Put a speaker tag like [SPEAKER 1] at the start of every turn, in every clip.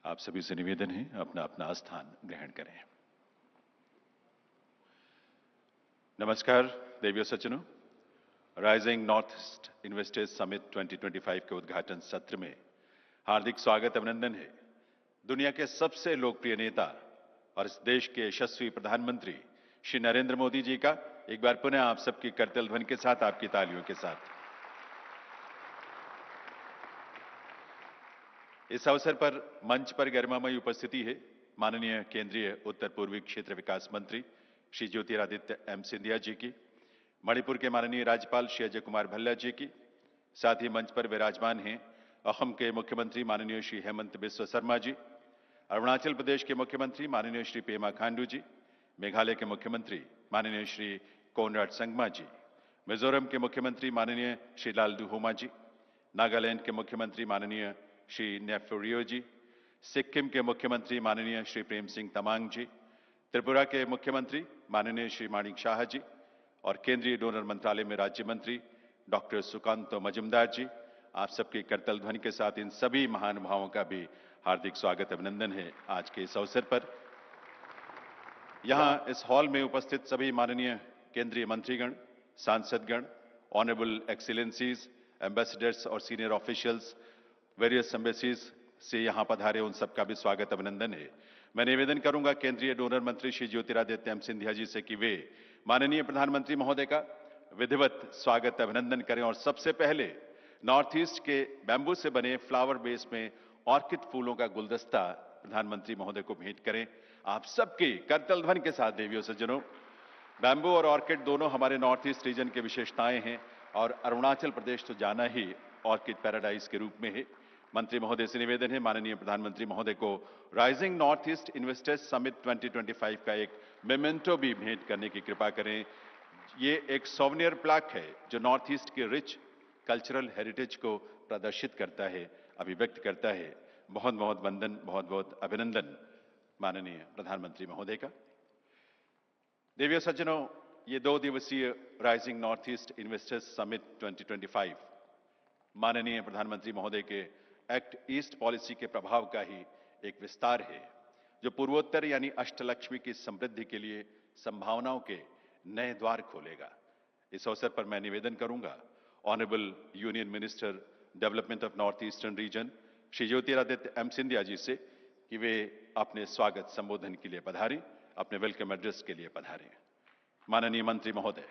[SPEAKER 1] आप सभी से निवेदन है अपना अपना स्थान ग्रहण करें। नमस्कार देवियों सज्जनों, rising north east investors summit 2025 के उद्घाटन सत्र में हार्दिक स्वागत अभिनंदन है। दुनिया के सबसे लोकप्रिय नेता और इस देश के यशस्वी प्रधानमंत्री श्री नरेंद्र मोदी जी का एक बार पुनः आप सबकी करतल ध्वनि के साथ, आपकी तालियों के साथ। इस अवसर पर मंच पर गरिमामयी उपस्थिति है माननीय केंद्रीय उत्तर पूर्वी क्षेत्र विकास मंत्री श्री ज्योतिरादित्य एम सिंधिया जी की, मणिपुर के माननीय राज्यपाल श्री अजय कुमार भल्ला जी की, साथ ही मंच पर विराजमान हैं असम के मुख्यमंत्री माननीय श्री हेमंत बिस्वा शर्मा जी, अरुणाचल प्रदेश के मुख्यमंत्री माननीय श्री पेमा खांडू जी, मेघालय के मुख्यमंत्री माननीय श्री कोनराड संगमा जी, मिजोरम के मुख्यमंत्री माननीय श्री लालदू होमा जी, नागालैंड के मुख्यमंत्री माननीय श्री नेफ्यू रियो जी, सिक्किम के मुख्यमंत्री माननीय श्री प्रेम सिंह तमांग जी, त्रिपुरा के मुख्यमंत्री माननीय श्री माणिक शाह जी और केंद्रीय डोनर मंत्रालय में राज्य मंत्री डॉक्टर सुकांतो मजुमदार जी, आप सबकी करतल ध्वनि के साथ इन सभी महानुभावों का भी हार्दिक स्वागत अभिनंदन है। आज के इस अवसर पर यहां इस हॉल में उपस्थित सभी माननीय केंद्रीय मंत्रीगण, सांसदगण, ऑनरेबल एक्सीलेंसीज, एम्बेसडर्स और सीनियर ऑफिशियल्स वेरियस एम्बेसीज से यहां पधारे, उन सबका भी स्वागत अभिनंदन है। मैं निवेदन करूंगा केंद्रीय डोनर मंत्री श्री ज्योतिरादित्य एम सिंधिया जी से कि वे माननीय प्रधानमंत्री महोदय का विधिवत स्वागत अभिनंदन करें और सबसे पहले नॉर्थ ईस्ट के बैम्बू से बने फ्लावर बेस में ऑर्किड फूलों का गुलदस्ता प्रधानमंत्री महोदय को भेंट करें। आप सबकी करतल ध्वनि के साथ देवियों सज्जनों, बैम्बू और ऑर्किड दोनों हमारे नॉर्थ ईस्ट रीजन के विशेषताएं हैं और अरुणाचल प्रदेश तो जाना ही ऑर्किड पैराडाइज के रूप में है। मंत्री महोदय से निवेदन है माननीय प्रधानमंत्री महोदय को rising north east investors summit 2025 का एक मेमेंटो भी भेंट करने की कृपा करें। ये एक सोवेनियर प्लाक है जो नॉर्थ ईस्ट के रिच कल्चरल हेरिटेज को प्रदर्शित करता है, अभिव्यक्त करता है। बहुत बहुत वंदन, बहुत बहुत अभिनंदन माननीय प्रधानमंत्री महोदय का। देवियों सज्जनों, ये 2 दिवसीय rising north east investors summit 2025 माननीय प्रधानमंत्री महोदय के एक्ट ईस्ट पॉलिसी के प्रभाव का ही एक विस्तार है जो पूर्वोत्तर यानी अष्टलक्ष्मी की समृद्धि के लिए संभावनाओं के नए द्वार खोलेगा। इस अवसर पर मैं निवेदन करूंगा honourable union minister development of north eastern region Shri Jyotiraditya M Scindia ji से कि वे अपने स्वागत संबोधन के लिए पधारें, अपने वेलकम एड्रेस के लिए पधारें। माननीय मंत्री महोदय।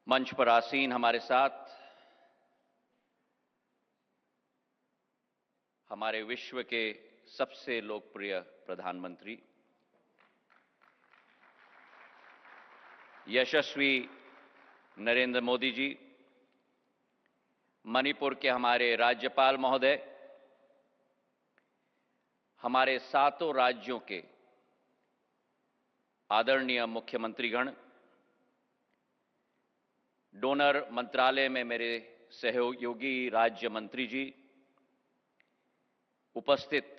[SPEAKER 2] मंच पर आसीन हमारे साथ हमारे विश्व के सबसे लोकप्रिय प्रधानमंत्री, यशस्वी नरेंद्र मोदी जी, मणिपुर के हमारे राज्यपाल महोदय, हमारे 7 राज्यों के आदरणीय मुख्यमंत्रीगण, डोनर मंत्रालय में मेरे सहयोगी राज्य मंत्री जी, उपस्थित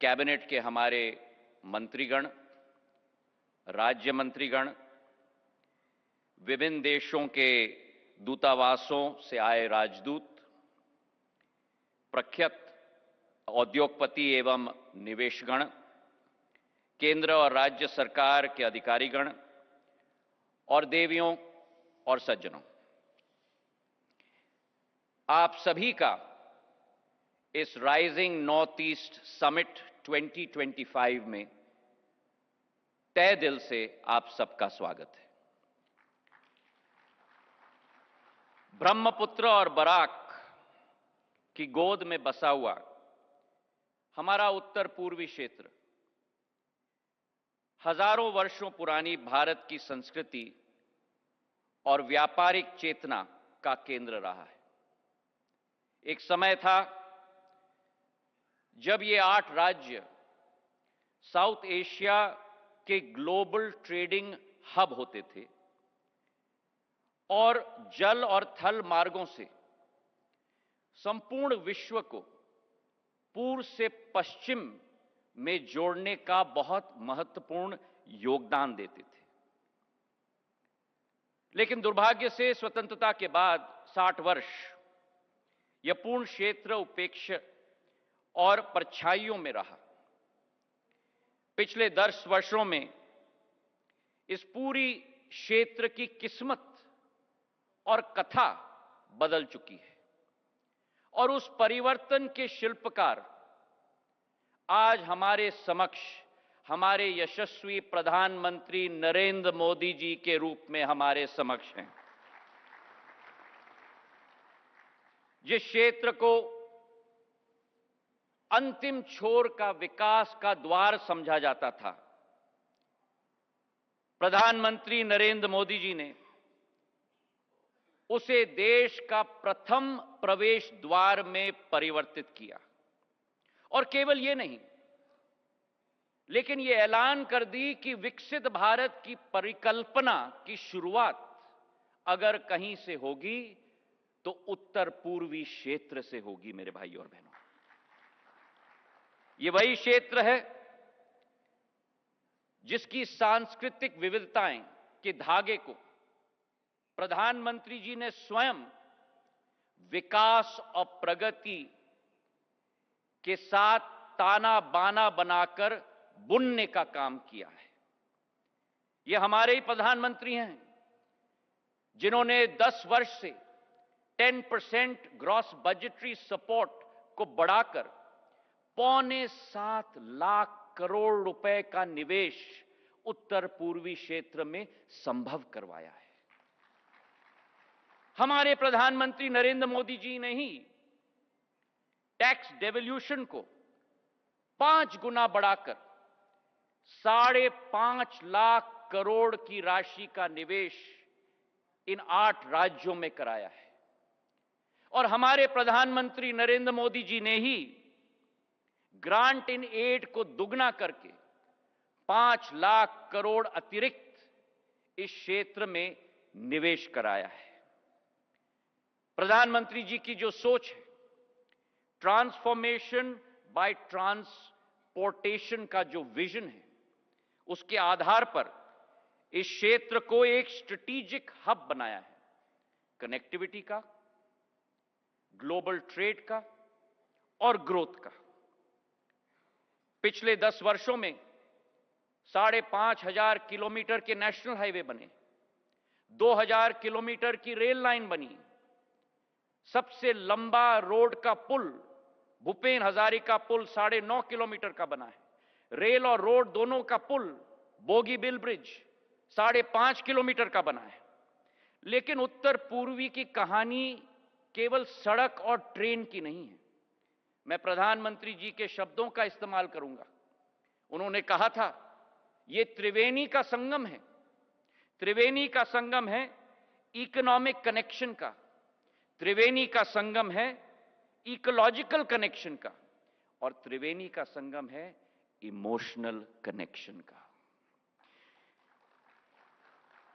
[SPEAKER 2] कैबिनेट के हमारे मंत्रीगण, राज्य मंत्रीगण, विभिन्न देशों के दूतावासों से आए राजदूत, प्रख्यात उद्योगपति एवं निवेशगण, केंद्र और राज्य सरकार के अधिकारीगण और देवियों और सज्जनों, आप सभी का इस राइजिंग नॉर्थ ईस्ट समिट 2025 में तहे दिल से आप सबका स्वागत है। ब्रह्मपुत्र और बराक की गोद में बसा हुआ हमारा उत्तर पूर्वी क्षेत्र हजारों वर्षों पुरानी भारत की संस्कृति और व्यापारिक चेतना का केंद्र रहा है। एक समय था जब ये 8 राज्य साउथ एशिया के ग्लोबल ट्रेडिंग हब होते थे और जल और थल मार्गों से संपूर्ण विश्व को पूर्व से पश्चिम में जोड़ने का बहुत महत्वपूर्ण योगदान देते थे। लेकिन दुर्भाग्य से स्वतंत्रता के बाद 60 वर्ष यह पूर्ण क्षेत्र उपेक्षा और परछाइयों में रहा। पिछले 10 वर्षों में इस पूरी क्षेत्र की किस्मत और कथा बदल चुकी है और उस परिवर्तन के शिल्पकार आज हमारे समक्ष हमारे यशस्वी प्रधानमंत्री नरेंद्र मोदी जी के रूप में हमारे समक्ष हैं। जिस क्षेत्र को अंतिम छोर का विकास का द्वार समझा जाता था, प्रधानमंत्री नरेंद्र मोदी जी ने उसे देश का प्रथम प्रवेश द्वार में परिवर्तित किया। और केवल ये नहीं, लेकिन ये ऐलान कर दी कि विकसित भारत की परिकल्पना की शुरुआत अगर कहीं से होगी तो उत्तर पूर्वी क्षेत्र से होगी। मेरे भाई और बहनों, ये वही क्षेत्र है जिसकी सांस्कृतिक विविधताएं के धागे को प्रधानमंत्री जी ने स्वयं विकास और प्रगति के साथ ताना बाना बनाकर बुनने का काम किया है। ये हमारे ही प्रधानमंत्री हैं जिन्होंने 10 वर्ष से 10% ग्रॉस बजटरी सपोर्ट को बढ़ाकर 6.25 लाख करोड़ रुपए का निवेश उत्तर पूर्वी क्षेत्र में संभव करवाया है। हमारे प्रधानमंत्री नरेंद्र मोदी जी ने ही टैक्स डेवल्यूशन को 5 गुना बढ़ाकर 5.5 लाख करोड़ की राशि का निवेश इन 8 राज्यों में कराया है। और हमारे प्रधानमंत्री नरेंद्र मोदी जी ने ही ग्रांट इन एड को दुगना करके 5 लाख करोड़ अतिरिक्त इस क्षेत्र में निवेश कराया है। प्रधानमंत्री जी की जो सोच है, ट्रांसफॉर्मेशन बाय ट्रांसपोर्टेशन का जो विजन है, उसके आधार पर इस क्षेत्र को एक स्ट्रेटेजिक हब बनाया है, कनेक्टिविटी का, ग्लोबल ट्रेड का और ग्रोथ का। पिछले 10 वर्षों में 5,500 किलोमीटर के नेशनल हाईवे बने, 2,000 किलोमीटर की रेल लाइन बनी, सबसे लंबा रोड का पुल भूपेन हजारिका पुल 9.5 किलोमीटर का बना है। रेल और रोड दोनों का पुल बोगीबिल ब्रिज 5.5 किलोमीटर का बना है। लेकिन उत्तर पूर्वी की कहानी केवल सड़क और ट्रेन की नहीं है। मैं प्रधानमंत्री जी के शब्दों का इस्तेमाल करूंगा। उन्होंने कहा था, यह त्रिवेणी का संगम है। त्रिवेणी का संगम है इकोनॉमिक कनेक्शन का, त्रिवेणी का संगम है इकोलॉजिकल कनेक्शन का, और त्रिवेणी का संगम है इमोशनल कनेक्शन का।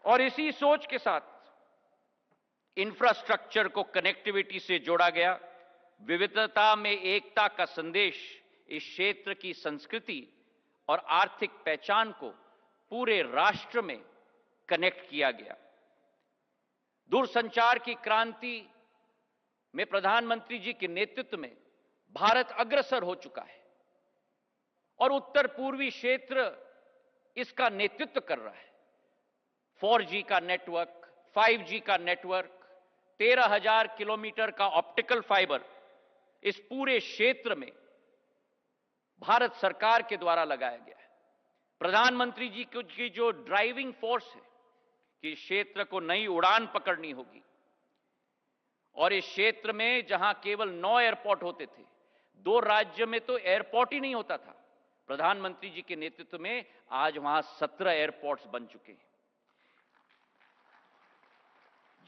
[SPEAKER 2] और इसी सोच के साथ इंफ्रास्ट्रक्चर को कनेक्टिविटी से जोड़ा गया। विविधता में एकता का संदेश इस क्षेत्र की संस्कृति और आर्थिक पहचान को पूरे राष्ट्र में कनेक्ट किया गया। दूरसंचार की क्रांति में प्रधानमंत्री जी के नेतृत्व में भारत अग्रसर हो चुका है और उत्तर पूर्वी क्षेत्र इसका नेतृत्व कर रहा है। 4G का नेटवर्क, 5G का नेटवर्क, 13,000 किलोमीटर का ऑप्टिकल फाइबर इस पूरे क्षेत्र में भारत सरकार के द्वारा लगाया गया है। प्रधानमंत्री जी की जो ड्राइविंग फोर्स है कि इस क्षेत्र को नई उड़ान पकड़नी होगी, और इस क्षेत्र में जहां केवल 9 एयरपोर्ट होते थे, 2 राज्य में तो एयरपोर्ट ही नहीं होता था, प्रधानमंत्री जी के नेतृत्व में आज वहां 17 एयरपोर्ट्स बन चुके हैं।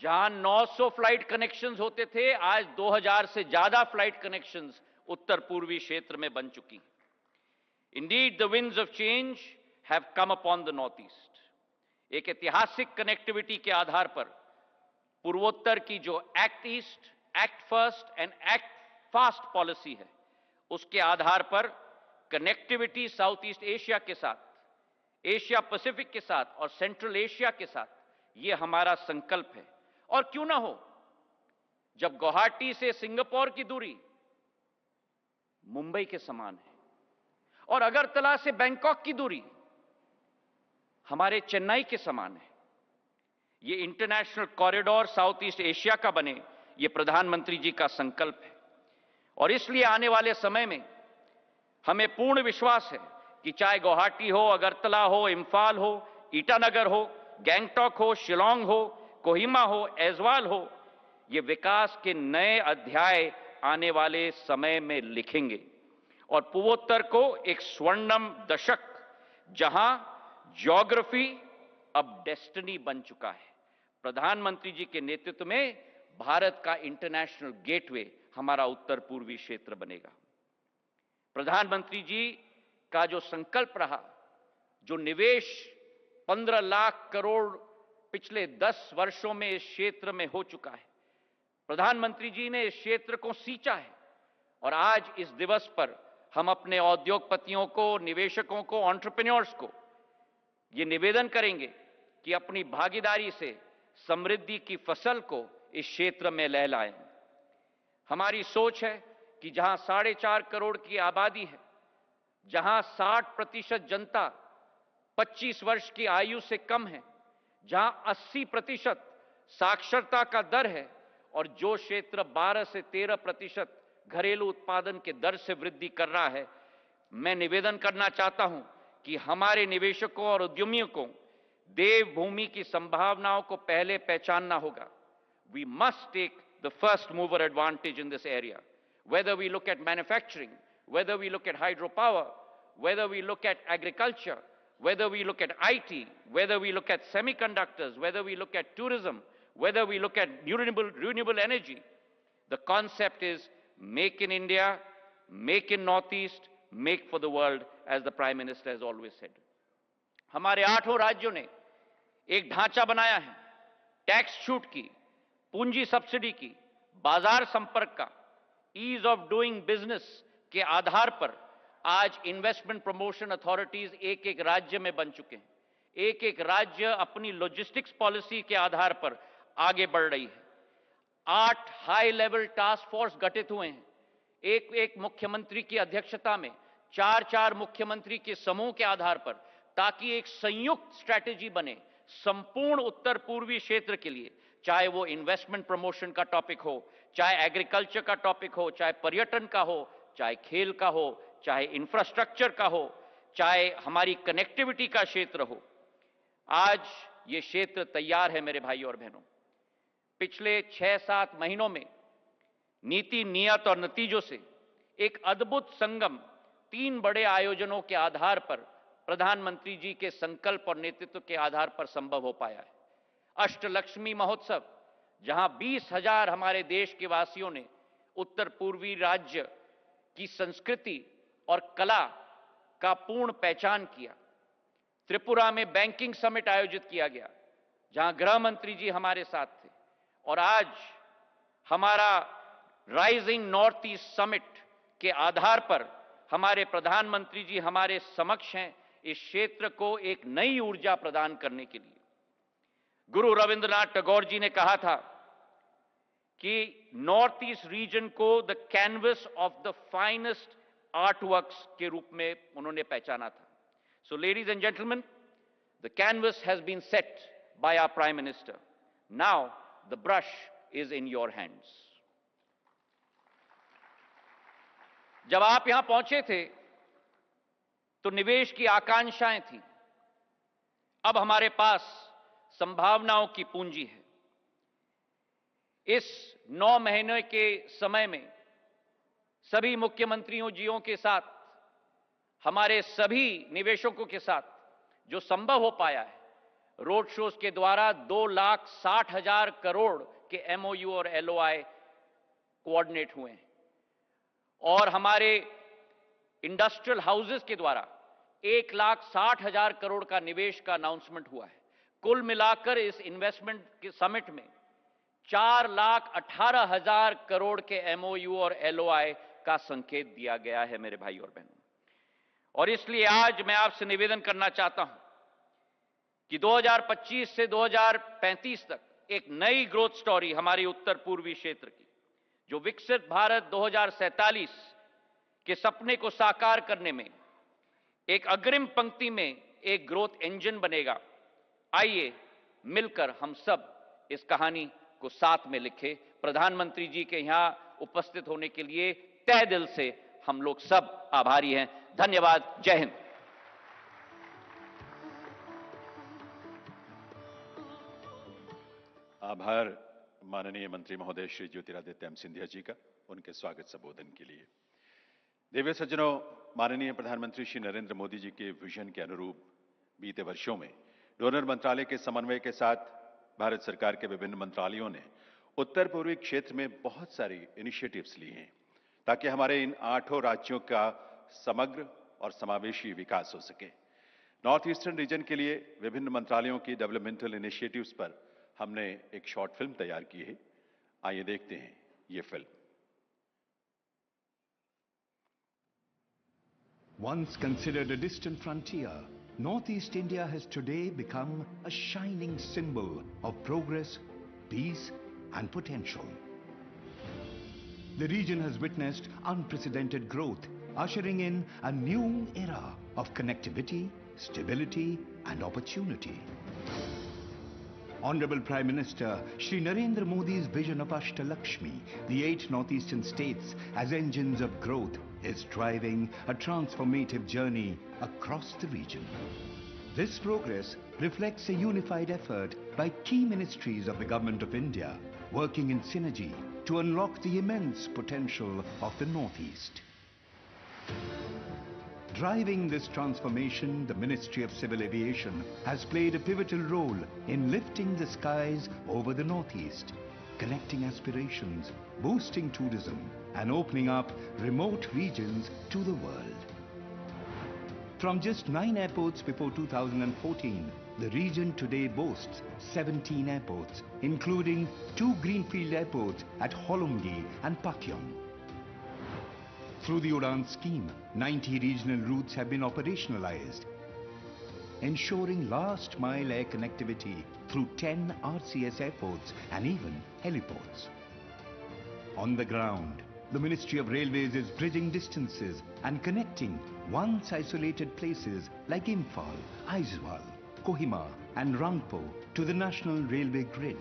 [SPEAKER 2] जहां 900 फ्लाइट कनेक्शंस होते थे, आज 2000 से ज्यादा फ्लाइट कनेक्शंस उत्तर पूर्वी क्षेत्र में बन चुकी हैं। Indeed the winds of change have come upon the north east. एक ऐतिहासिक कनेक्टिविटी के आधार पर पूर्वोत्तर की जो act east, act first and act fast policy है, उसके आधार पर कनेक्टिविटी साउथ ईस्ट एशिया के साथ, एशिया पैसिफिक के साथ और सेंट्रल एशिया के साथ, यह हमारा संकल्प है। और क्यों ना हो, जब गुवाहाटी से सिंगापुर की दूरी मुंबई के समान है और अगरतला से बैंकॉक की दूरी हमारे चेन्नई के समान है, ये international corridor south east Asia का बने, ये प्रधानमंत्री जी का संकल्प है। और इसलिए आने वाले समय में हमें पूर्ण विश्वास है कि चाहे गुवाहाटी हो, अगरतला हो, इंफाल हो, ईटानगर हो, गैंगटॉक हो, शिलोंग हो, कोहिमा हो, ऐजवाल हो, ये विकास के नए अध्याय आने वाले समय में लिखेंगे और पूर्वोत्तर को एक स्वर्णिम दशक, जहां ज्योग्राफी अब डेस्टिनी बन चुका है। प्रधानमंत्री जी के नेतृत्व में भारत का इंटरनेशनल गेटवे हमारा उत्तर पूर्वी क्षेत्र बनेगा। प्रधानमंत्री जी का जो संकल्प रहा, जो निवेश 15 लाख करोड़ पिछले 10 वर्षों में इस क्षेत्र में हो चुका है, प्रधानमंत्री जी ने इस क्षेत्र को सींचा है। और आज इस दिवस पर हम अपने उद्योगपतियों को, निवेशकों को, एंटरप्रेन्योर्स को ये निवेदन करेंगे कि अपनी भागीदारी से समृद्धि की फसल को इस क्षेत्र में लहलाएं। हमारी सोच है कि जहां 4.5 करोड़ की आबादी है, जहां 60% जनता 25 वर्ष की आयु से कम है, जहां 80% साक्षरता का दर है और जो क्षेत्र 12 से 13% घरेलू उत्पादन के दर से वृद्धि कर रहा है, मैं निवेदन करना चाहता हूं कि हमारे निवेशकों और उद्यमियों को देवभूमि की संभावनाओं को पहले पहचानना होगा। We must take the first mover advantage in this area. Whether we look at manufacturing, whether we look at hydropower, whether we look at agriculture, whether we look at IT, whether we look at semiconductors, whether we look at tourism, whether we look at renewable energy, the concept is make in India, make in Northeast, make for the world, as the Prime Minister has always said. हमारे 8 राज्यों ने एक ढांचा बनाया है, tax छूट की, पूंजी सब्सिडी की, बाजार संपर्क का, ईज ऑफ डूइंग बिजनेस के आधार पर आज इन्वेस्टमेंट प्रमोशन अथॉरिटीज एक एक राज्य में बन चुके हैं। एक एक राज्य अपनी लॉजिस्टिक्स पॉलिसी के आधार पर आगे बढ़ रही है। 8 हाई लेवल टास्क फोर्स गठित हुए हैं, एक एक मुख्यमंत्री की अध्यक्षता में 4-4 मुख्यमंत्री के समूह के आधार पर, ताकि एक संयुक्त स्ट्रैटेजी बने संपूर्ण उत्तर पूर्वी क्षेत्र के लिए, चाहे वो इन्वेस्टमेंट प्रमोशन का टॉपिक हो, चाहे एग्रीकल्चर का टॉपिक हो, चाहे पर्यटन का हो, चाहे खेल का हो, चाहे इंफ्रास्ट्रक्चर का हो, चाहे हमारी कनेक्टिविटी का क्षेत्र हो। आज ये क्षेत्र तैयार है मेरे भाई और बहनों। पिछले 6-7 महीनों में नीति, नियत और नतीजों से एक अद्भुत संगम 3 बड़े आयोजनों के आधार पर, प्रधानमंत्री जी के संकल्प और नेतृत्व के आधार पर संभव हो पाया है। अष्टलक्ष्मी महोत्सव, जहां 20,000 हमारे देश के वासियों ने उत्तर पूर्वी राज्य की संस्कृति और कला का पूर्ण पहचान किया। त्रिपुरा में बैंकिंग समिट आयोजित किया गया, जहां गृह मंत्री जी हमारे साथ थे। और आज हमारा राइजिंग नॉर्थ ईस्ट समिट के आधार पर हमारे प्रधानमंत्री जी हमारे समक्ष हैं, इस क्षेत्र को एक नई ऊर्जा प्रदान करने के लिए। गुरु रविंद्रनाथ टैगोर जी ने कहा था कि नॉर्थ ईस्ट रीजन को the canvas of the finest artworks के रूप में उन्होंने पहचाना था। So ladies and gentleman, the canvas has been set by our prime minister. Now the brush is in your hands. जब आप यहां पहुंचे थे तो निवेश की आकांक्षाएं थी, अब हमारे पास संभावनाओं की पूंजी है। इस 9 महीने के समय में सभी मुख्यमंत्रियों जीओं के साथ, हमारे सभी निवेशकों के साथ जो संभव हो पाया है, रोड शोज के द्वारा 2,60,000 करोड़ के एमओयू और एलओआई कोऑर्डिनेट हुए हैं और हमारे इंडस्ट्रियल हाउसेस के द्वारा 1,60,000 करोड़ का निवेश का अनाउंसमेंट हुआ है। कुल मिलाकर इस इन्वेस्टमेंट के समिट में 4,18,000 करोड़ के एमओयू और एलओआई का संकेत दिया गया है मेरे भाई और बहनों। और इसलिए आज मैं आपसे निवेदन करना चाहता हूं कि 2025 से 2035 तक एक नई ग्रोथ स्टोरी हमारी उत्तर पूर्वी क्षेत्र की, जो विकसित भारत 2047 के सपने को साकार करने में एक अग्रिम पंक्ति में एक ग्रोथ इंजन बनेगा। आइए मिलकर हम सब इस कहानी को साथ में लिखें। प्रधानमंत्री जी के यहां उपस्थित होने के लिए तहे दिल से हम लोग सब आभारी हैं। धन्यवाद। जय हिंद।
[SPEAKER 1] आभार माननीय मंत्री महोदय श्री ज्योतिरादित्य सिंधिया जी का उनके स्वागत संबोधन के लिए। दिव्य सज्जनों, माननीय प्रधानमंत्री श्री नरेंद्र मोदी जी के विजन के अनुरूप बीते वर्षों में डोनर मंत्रालय के समन्वय के साथ भारत सरकार के विभिन्न मंत्रालयों ने उत्तर पूर्वी क्षेत्र में बहुत सारी इनिशिएटिव्स लिए हैं ताकि हमारे इन 8 राज्यों का समग्र और समावेशी विकास हो सके। नॉर्थ ईस्टर्न रीजन के लिए विभिन्न मंत्रालयों की डेवलपमेंटल इनिशिएटिव्स पर हमने एक शॉर्ट फिल्म तैयार की है। आइए देखते हैं ये film.
[SPEAKER 3] Once considered a distant frontier, Northeast India has today become a shining symbol of progress, peace and potential. The region has witnessed unprecedented growth, ushering in a new era of connectivity, stability and opportunity. Honorable Prime Minister Shri Narendra Modi's vision of Ashtalakshmi, the 8 northeastern states as engines of growth, is driving a transformative journey across the region. This progress reflects a unified effort by key ministries of the Government of India, working in synergy to unlock the immense potential of the Northeast. Driving this transformation, the Ministry of Civil Aviation has played a pivotal role in lifting the skies over the Northeast, connecting aspirations, boosting tourism, and opening up remote regions to the world. From just 9 airports before 2014, the region today boasts 17 airports, including 2 greenfield airports at Holumgi and Pakyong. Through the Udan scheme, 90 regional routes have been operationalized, ensuring last mile air connectivity through 10 RCS airports and even heliports. On the ground, the Ministry of Railways is bridging distances and connecting once isolated places like Imphal, Aizawl, Kohima and Rangpo to the national railway grid.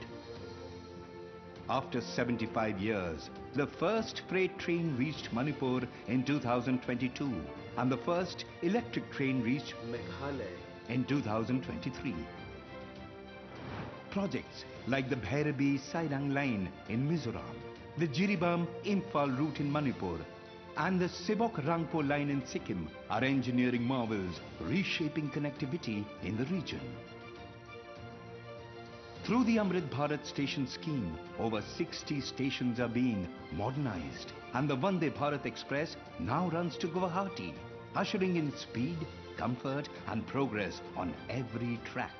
[SPEAKER 3] After 75 years, the first freight train reached Manipur in 2022 and the first electric train reached Meghalaya in 2023. Projects like the Bhairabi-Sairang line in Mizoram, the Jiribam-Imphal route in Manipur and the Sibok-Rangpo line in Sikkim are engineering marvels reshaping connectivity in the region. Through the Amrit Bharat station scheme, over 60 stations are being modernized and the Vande Bharat Express now runs to Guwahati, ushering in speed, comfort and progress on every track.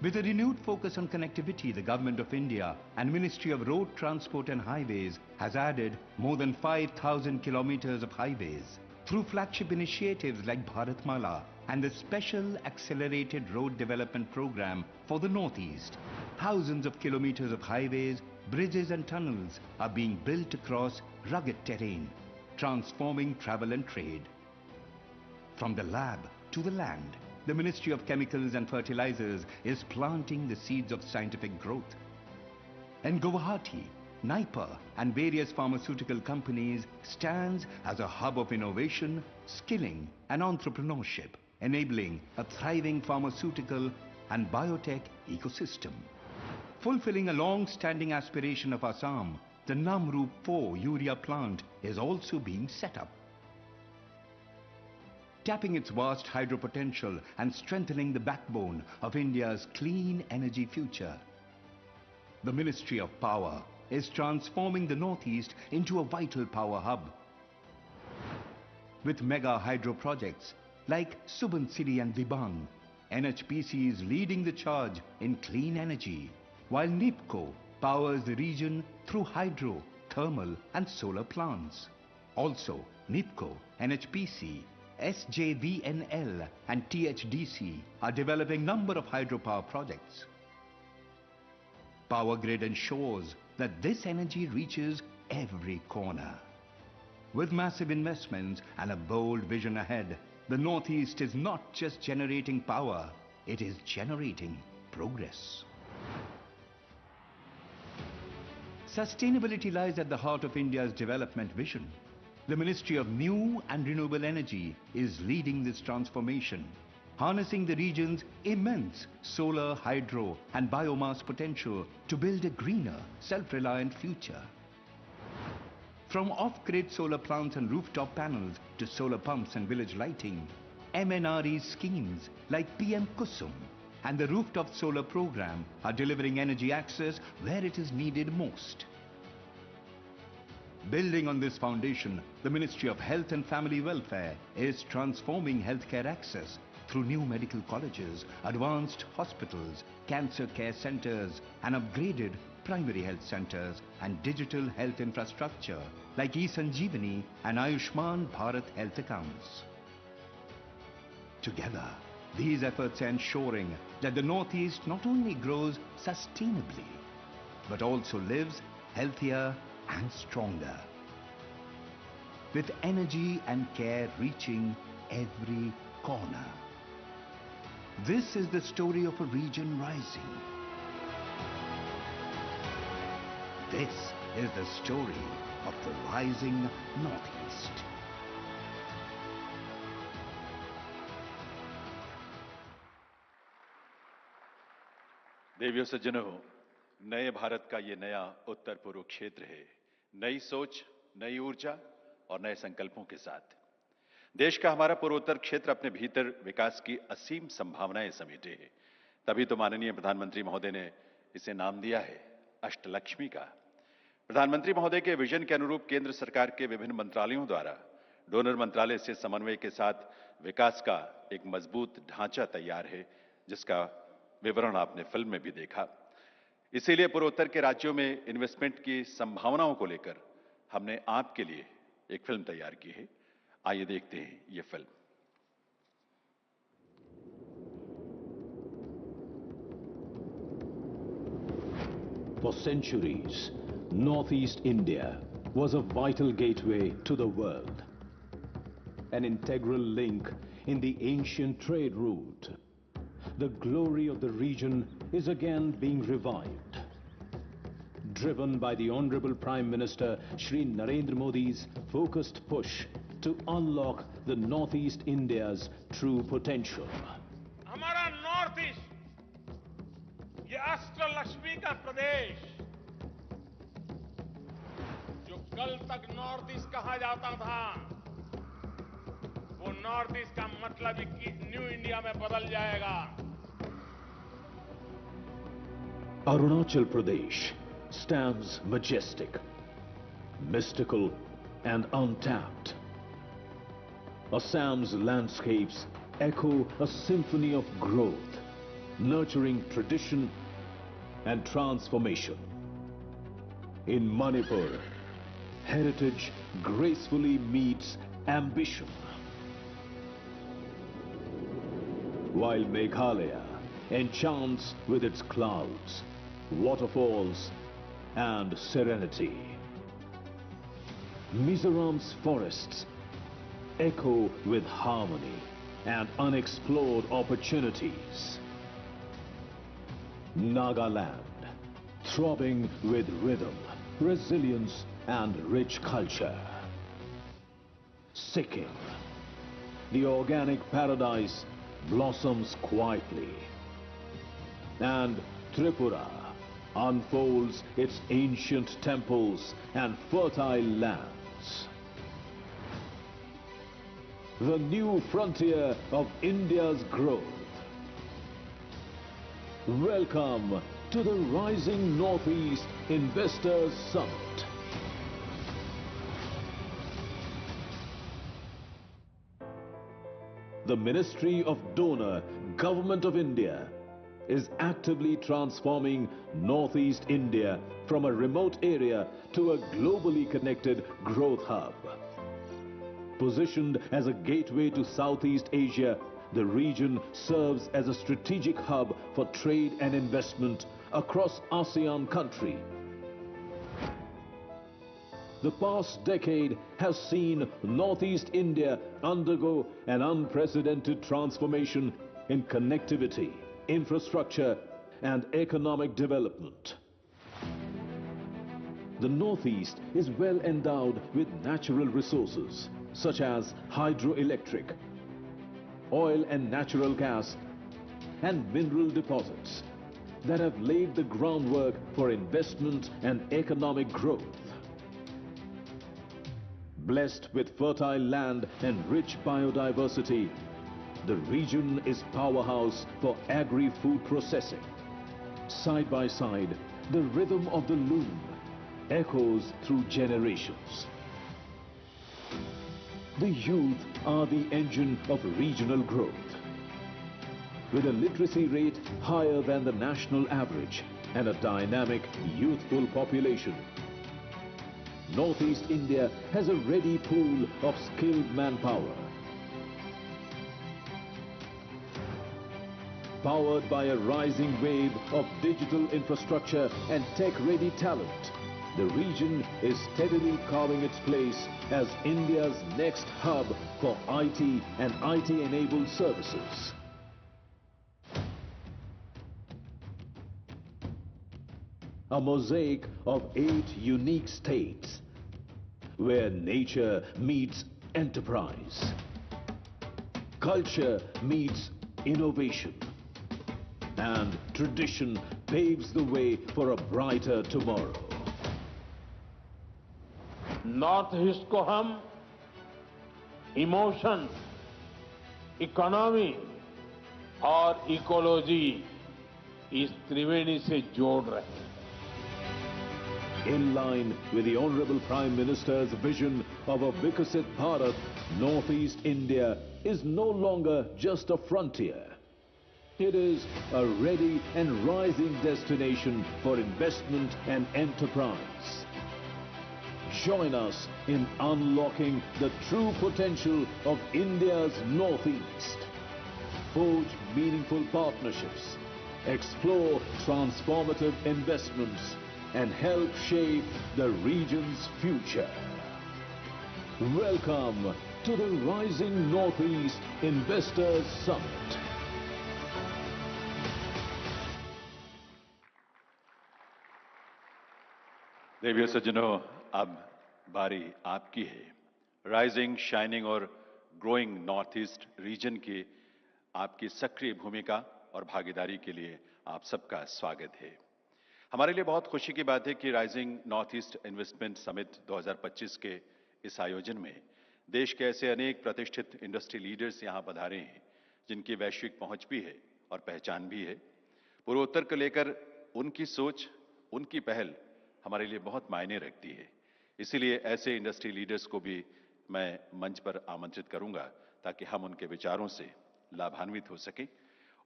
[SPEAKER 3] With a renewed focus on connectivity, the Government of India and Ministry of Road Transport and Highways has added more than 5,000 kilometers of highways. Through flagship initiatives like Bharatmala and the Special Accelerated Road Development Program for the Northeast, thousands of kilometers of highways, bridges and tunnels are being built across rugged terrain, transforming travel and trade. From the lab to the land, the Ministry of Chemicals and Fertilizers is planting the seeds of scientific growth. In Guwahati, Naipa and various pharmaceutical companies stands as a hub of innovation, skilling and entrepreneurship, enabling a thriving pharmaceutical and biotech ecosystem. Fulfilling a long-standing aspiration of Assam, the Namrup 4 urea plant is also being set up. Tapping its vast hydro potential and strengthening the backbone of India's clean energy future, the Ministry of Power is transforming the Northeast into a vital power hub. With mega hydro projects like Subansiri and Dibang, NHPC is leading the charge in clean energy, while NIPCO powers the region through hydro, thermal and solar plants. Also, NIPCO, NHPC, SJVNL and THDC are developing number of hydropower projects. Power Grid ensures that this energy reaches every corner. With massive investments and a bold vision ahead, the Northeast is not just generating power, it is generating progress. Sustainability lies at the heart of India's development vision. The Ministry of New and Renewable Energy is leading this transformation, harnessing the region's immense solar, hydro and biomass potential to build a greener, self-reliant future. From off-grid solar plants and rooftop panels to solar pumps and village lighting, MNRE schemes like PM Kusum and the rooftop solar program are delivering energy access where it is needed most. Building on this foundation, the Ministry of Health and Family Welfare is transforming healthcare access through new medical colleges, advanced hospitals, cancer care centers, and upgraded primary health centers and digital health infrastructure like eSanjeevani and Ayushman Bharat health accounts. Together, these efforts are ensuring that the Northeast not only grows sustainably, but also lives healthier and stronger. With energy and care reaching every corner. This is the story of a region rising. This is the story of the rising Northeast.
[SPEAKER 1] देवियों सज्जनों, नए भारत का ये नया उत्तर पूर्व क्षेत्र है, नई सोच, नई ऊर्जा और नए संकल्पों के साथ। देश का हमारा पूर्वोत्तर क्षेत्र अपने भीतर विकास की असीम संभावनाएं समेटे है। तभी तो माननीय प्रधानमंत्री महोदय ने इसे नाम दिया है अष्टलक्ष्मी का। प्रधानमंत्री महोदय के विजन के अनुरूप केंद्र सरकार के विभिन्न मंत्रालयों द्वारा डोनर मंत्रालय से समन्वय के साथ विकास का एक मजबूत ढांचा तैयार है, जिसका विवरण आपने फिल्म में भी देखा। इसीलिए पूर्वोत्तर के राज्यों में इन्वेस्टमेंट की संभावनाओं को लेकर हमने आपके लिए एक फिल्म तैयार की है। आइए देखते हैं ये film.
[SPEAKER 4] For centuries, Northeast India was a vital gateway to the world, an integral link in the ancient trade route. The glory of the region is again being revived. Driven by the Honorable Prime Minister Shri Narendra Modi's focused push to unlock the Northeast India's true potential.
[SPEAKER 5] हमारा north east, ये अष्टलक्ष्मी का प्रदेश, जो कल तक north east कहा जाता था, वो नॉर्थ ईस्ट का मतलब ही न्यू इंडिया में बदल जाएगा।
[SPEAKER 4] Arunachal Pradesh stands majestic, mystical and untapped. Assam's landscapes echo a symphony of growth, nurturing tradition and transformation. In Manipur, heritage gracefully meets ambition. While Meghalaya enchants with its clouds, waterfalls and serenity. Mizoram's forests echo with harmony and unexplored opportunities. Nagaland, throbbing with rhythm, resilience and rich culture. Sikkim, the organic paradise blossoms quietly. And Tripura unfolds its ancient temples and fertile lands. The new frontier of India's growth. Welcome to the Rising Northeast Investors Summit. The Ministry of Donor, Government of India, is actively transforming Northeast India from a remote area to a globally connected growth hub. Positioned as a gateway to Southeast Asia, the region serves as a strategic hub for trade and investment across ASEAN countries. The past decade has seen Northeast India undergo an unprecedented transformation in connectivity, infrastructure, and economic development. The Northeast is well endowed with natural resources such as hydroelectric, oil and natural gas, and mineral deposits that have laid the groundwork for investment and economic growth. Blessed with fertile land and rich biodiversity, the region is powerhouse for agri-food processing. Side by side, the rhythm of the loom echoes through generations. The youth are the engine of regional growth. With a literacy rate higher than the national average and a dynamic, youthful population, Northeast India has a ready pool of skilled manpower. Powered by a rising wave of digital infrastructure and tech-ready talent, the region is steadily carving its place as India's next hub for IT and IT-enabled services. A mosaic of 8 unique states where nature meets enterprise, culture meets innovation, and tradition paves the way for a brighter tomorrow.
[SPEAKER 5] North east को हम emotions, economy और ecology इस त्रिवेणी से जोड़ रहे हैं.
[SPEAKER 4] In line with the Honorable Prime Minister's vision of a Vikasit Bharat, Northeast India is no longer just a frontier. It is a ready and rising destination for investment and enterprise. Join us in unlocking the true potential of India's Northeast. Forge meaningful partnerships, explore transformative investments, and help shape the region's future. Welcome to the Rising Northeast Investors Summit.
[SPEAKER 1] देवियों सज्जनों, अब बारी आपकी है. Rising, shining और growing north East reason की आपकी सक्रिय भूमिका और भागीदारी के लिए आप सबका स्वागत है. हमारे लिए बहुत खुशी की बात है कि rising north east investment summit 2025 के इस आयोजन में देश के ऐसे अनेक प्रतिष्ठित इंडस्ट्री लीडर्स यहां पधारे हैं जिनकी वैश्विक पहुंच भी है और पहचान भी है. पूर्वोत्तर को लेकर उनकी सोच, उनकी पहल हमारे लिए बहुत मायने रखती है. इसीलिए ऐसे इंडस्ट्री लीडर्स को भी मैं मंच पर आमंत्रित करूंगा ताकि हम उनके विचारों से लाभान्वित हो सकें.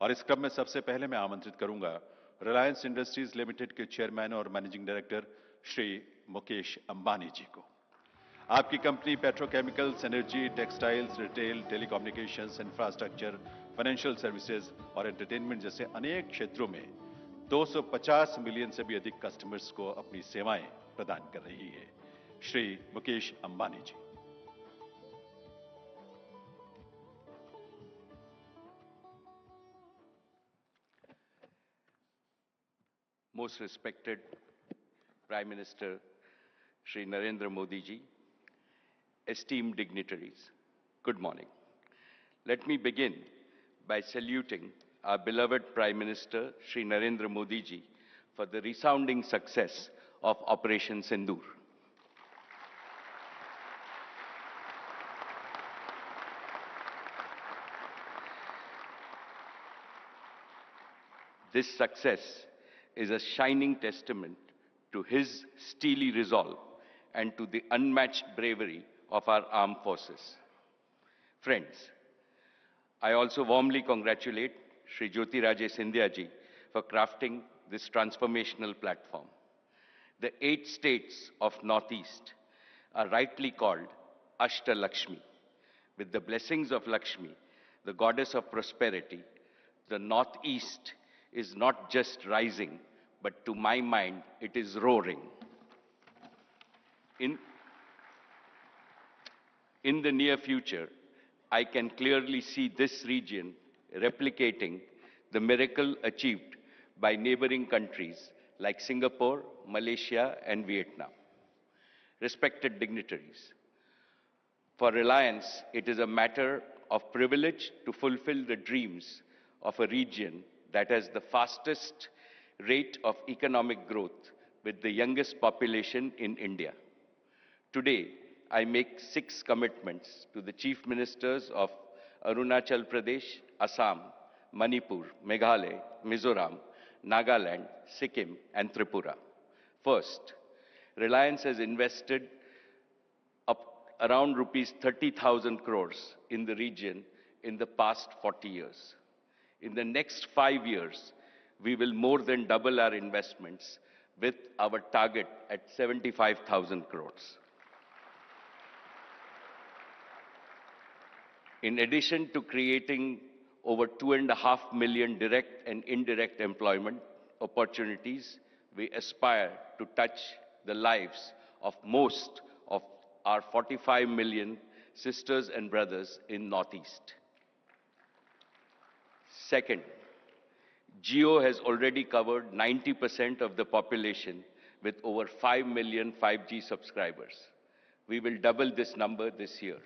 [SPEAKER 1] और इस क्रम में सबसे पहले मैं आमंत्रित करूंगा रिलायंस इंडस्ट्रीज लिमिटेड के चेयरमैन और मैनेजिंग डायरेक्टर श्री मुकेश अंबानी जी को. आपकी company petrochemicals, energy, textiles, retail, telecommunications, infrastructure, financial services और एंटरटेनमेंट जैसे अनेक क्षेत्रों में 250 मिलियन से भी अधिक कस्टमर्स को अपनी सेवाएं प्रदान कर रही है. श्री मुकेश अंबानी जी.
[SPEAKER 2] Most respected Prime Minister Shri Narendra Modi ji, esteemed dignitaries, good morning. Let me begin by saluting our beloved Prime Minister Shri Narendra Modi ji for the resounding success of Operation Sindoor. This success is a shining testament to his steely resolve and to the unmatched bravery of our armed forces. Friends, I also warmly congratulate Shri Jyotiraje Scindia ji for crafting this transformational platform. The 8 states of Northeast are rightly called Ashta Lakshmi,
[SPEAKER 6] With the blessings of Lakshmi, the goddess of prosperity, the Northeast is not just rising, but to my mind, it is roaring. In the near future, I can clearly see this region replicating the miracle achieved by neighboring countries like Singapore, Malaysia, and Vietnam. Respected dignitaries, for Reliance, it is a matter of privilege to fulfill the dreams of a region that has the fastest rate of economic growth with the youngest population in India. Today, I make 6 commitments to the Chief Ministers of Arunachal Pradesh, Assam, Manipur, Meghalaya, Mizoram, Nagaland, Sikkim, and Tripura. First, Reliance has invested around rupees 30,000 crores in the region in the past 40 years. In the next 5 years, we will more than double our investments with our target at 75,000 crores. In addition to creating over 2.5 million direct and indirect employment opportunities, we aspire to touch the lives of most of our 45 million sisters and brothers in Northeast. Second, Jio has already covered 90% of the population with over 5 million 5G subscribers. We will double this number this year.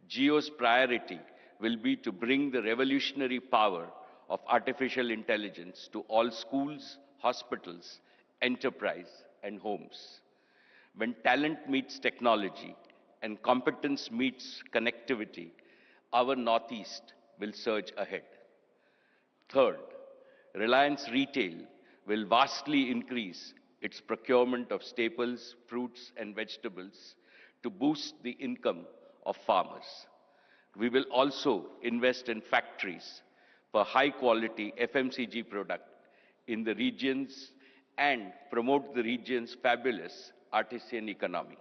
[SPEAKER 6] Jio's priority will be to bring the revolutionary power of artificial intelligence to all schools, hospitals, enterprise, and homes. When talent meets technology and competence meets connectivity, our Northeast will surge ahead. Third, Reliance Retail will vastly increase its procurement of staples, fruits, and vegetables to boost the income of farmers. We will also invest in factories for high-quality FMCG product in the regions and promote the region's fabulous artisan economy.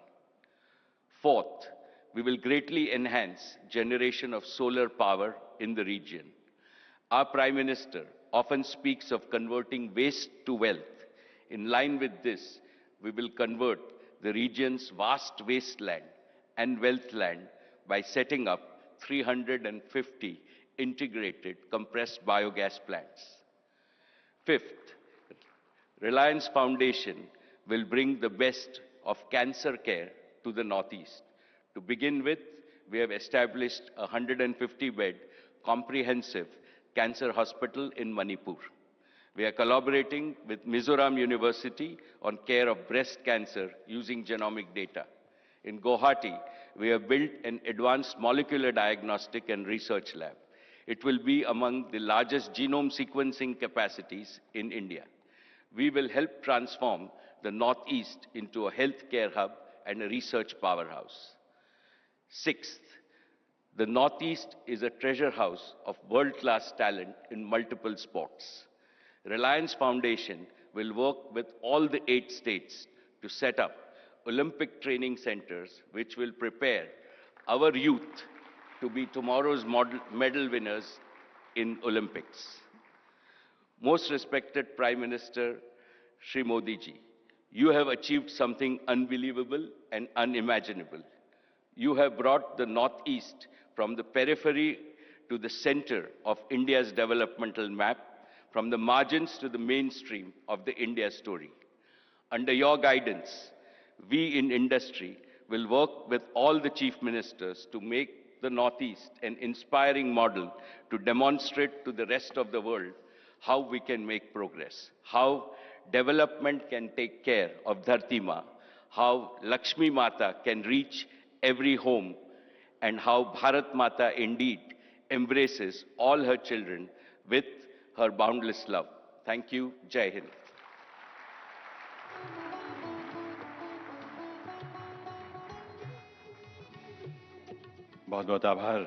[SPEAKER 6] Fourth, we will greatly enhance generation of solar power in the region. Our Prime Minister often speaks of converting waste to wealth. In line with this, we will convert the region's vast wasteland and wealth land by setting up 350 integrated compressed biogas plants. Fifth, Reliance Foundation will bring the best of cancer care to the Northeast. To begin with, we have established a 150-bed comprehensive cancer hospital in Manipur. We are collaborating with Mizoram University on care of breast cancer using genomic data. In Guwahati, we have built an advanced molecular diagnostic and research lab. It will be among the largest genome sequencing capacities in India. We will help transform the Northeast into a healthcare hub and a research powerhouse. Sixth, the Northeast is a treasure house of world-class talent in multiple sports. Reliance Foundation will work with all the 8 states to set up Olympic training centers which will prepare our youth to be tomorrow's medal winners in Olympics. Most respected Prime Minister Shri Modi ji, you have achieved something unbelievable and unimaginable. You have brought the Northeast from the periphery to the center of India's developmental map, from the margins to the mainstream of the India story. Under your guidance, we in industry will work with all the chief ministers to make the Northeast an inspiring model to demonstrate to the rest of the world how we can make progress, how development can take care of Dharti Ma, how Lakshmi Mata can reach every home, and how Bharat Mata indeed embraces all her children with her boundless love. Thank you. Jai Hind.
[SPEAKER 1] बहुत बहुत आभार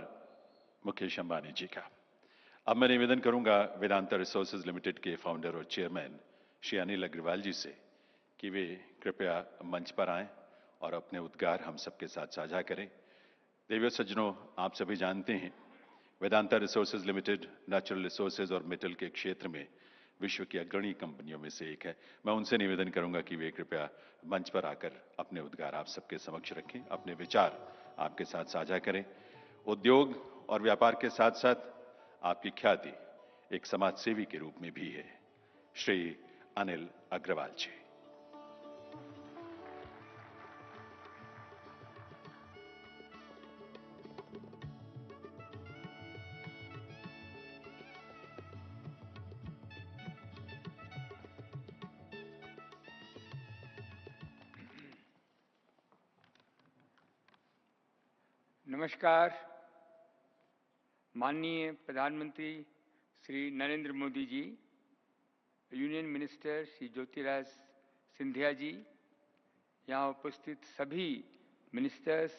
[SPEAKER 1] मुकेश अंबानी जी का। अब मैं निवेदन करूंगा Vedanta resources limited के founder और चेयरमैन श्री अनिल अग्रवाल जी से कि वे कृपया मंच पर आएं और अपने उद्गार हम सबके साथ साझा करें। देवियों सज्जनों, आप सभी जानते हैं Vedanta resources limited natural resources और मेटल के क्षेत्र में विश्व की अग्रणी कंपनियों में से एक है। मैं उनसे निवेदन करूंगा कि वे कृपया मंच पर आकर अपने उद्गार आप सबके समक्ष रखें, अपने विचार आपके साथ साझा करें। उद्योग और व्यापार के साथ साथ आपकी ख्याति एक समाज सेवी के रूप में भी है। श्री अनिल अग्रवाल जी।
[SPEAKER 7] नमस्कार। माननीय प्रधानमंत्री श्री नरेंद्र मोदी जी, यूनियन मिनिस्टर श्री ज्योतिराज सिंधिया जी, यहाँ उपस्थित सभी मिनिस्टर्स,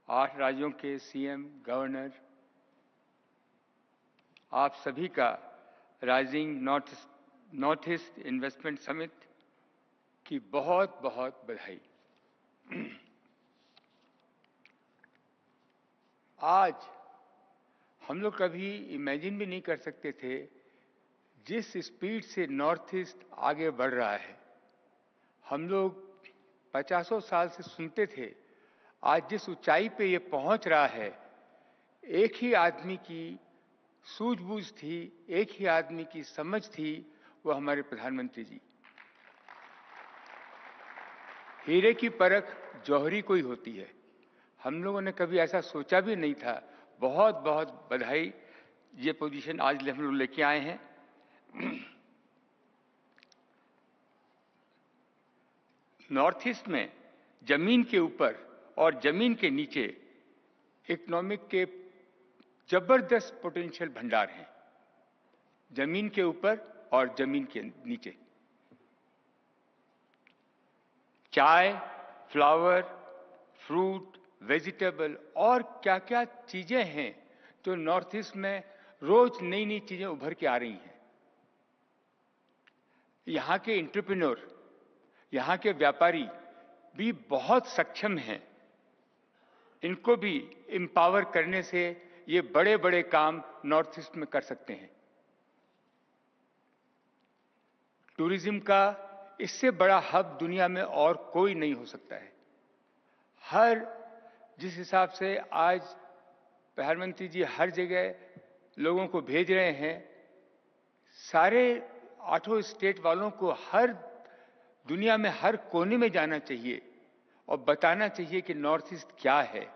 [SPEAKER 7] 8 राज्यों के सीएम, गवर्नर, आप सभी का rising north east investment summit की बहुत बहुत बधाई। आज हम लोग कभी इमेजिन भी नहीं कर सकते थे जिस स्पीड से नॉर्थ ईस्ट आगे बढ़ रहा है। हम लोग 50 साल से सुनते थे, आज जिस ऊंचाई पे ये पहुंच रहा है, एक ही आदमी की सूझबूझ थी, एक ही आदमी की समझ थी, वो हमारे प्रधानमंत्री जी। हीरे की परख जौहरी को ही होती है। हम लोगों ने कभी ऐसा सोचा भी नहीं था। बहुत बहुत बधाई, ये पोजीशन आज हम लोग लेके आए हैं। नॉर्थ ईस्ट में जमीन के ऊपर और जमीन के नीचे इकोनॉमिक के जबरदस्त पोटेंशियल भंडार हैं। जमीन के ऊपर और जमीन के नीचे चाय, फ्लावर, फ्रूट, वेजिटेबल और क्या क्या चीजें हैं जो नॉर्थ ईस्ट में रोज नई नई चीजें उभर के आ रही हैं। यहाँ के एंटरप्रेन्योर, यहाँ के व्यापारी भी बहुत सक्षम हैं। इनको भी एम्पावर करने से ये बड़े बड़े काम नॉर्थ ईस्ट में कर सकते हैं। टूरिज्म का इससे बड़ा हब दुनिया में और कोई नहीं हो सकता है। जिस हिसाब से आज प्रधानमंत्री जी हर जगह लोगों को भेज रहे हैं, सारे 8 स्टेट वालों को हर दुनिया में हर कोने में जाना चाहिए और बताना चाहिए कि नॉर्थ ईस्ट क्या है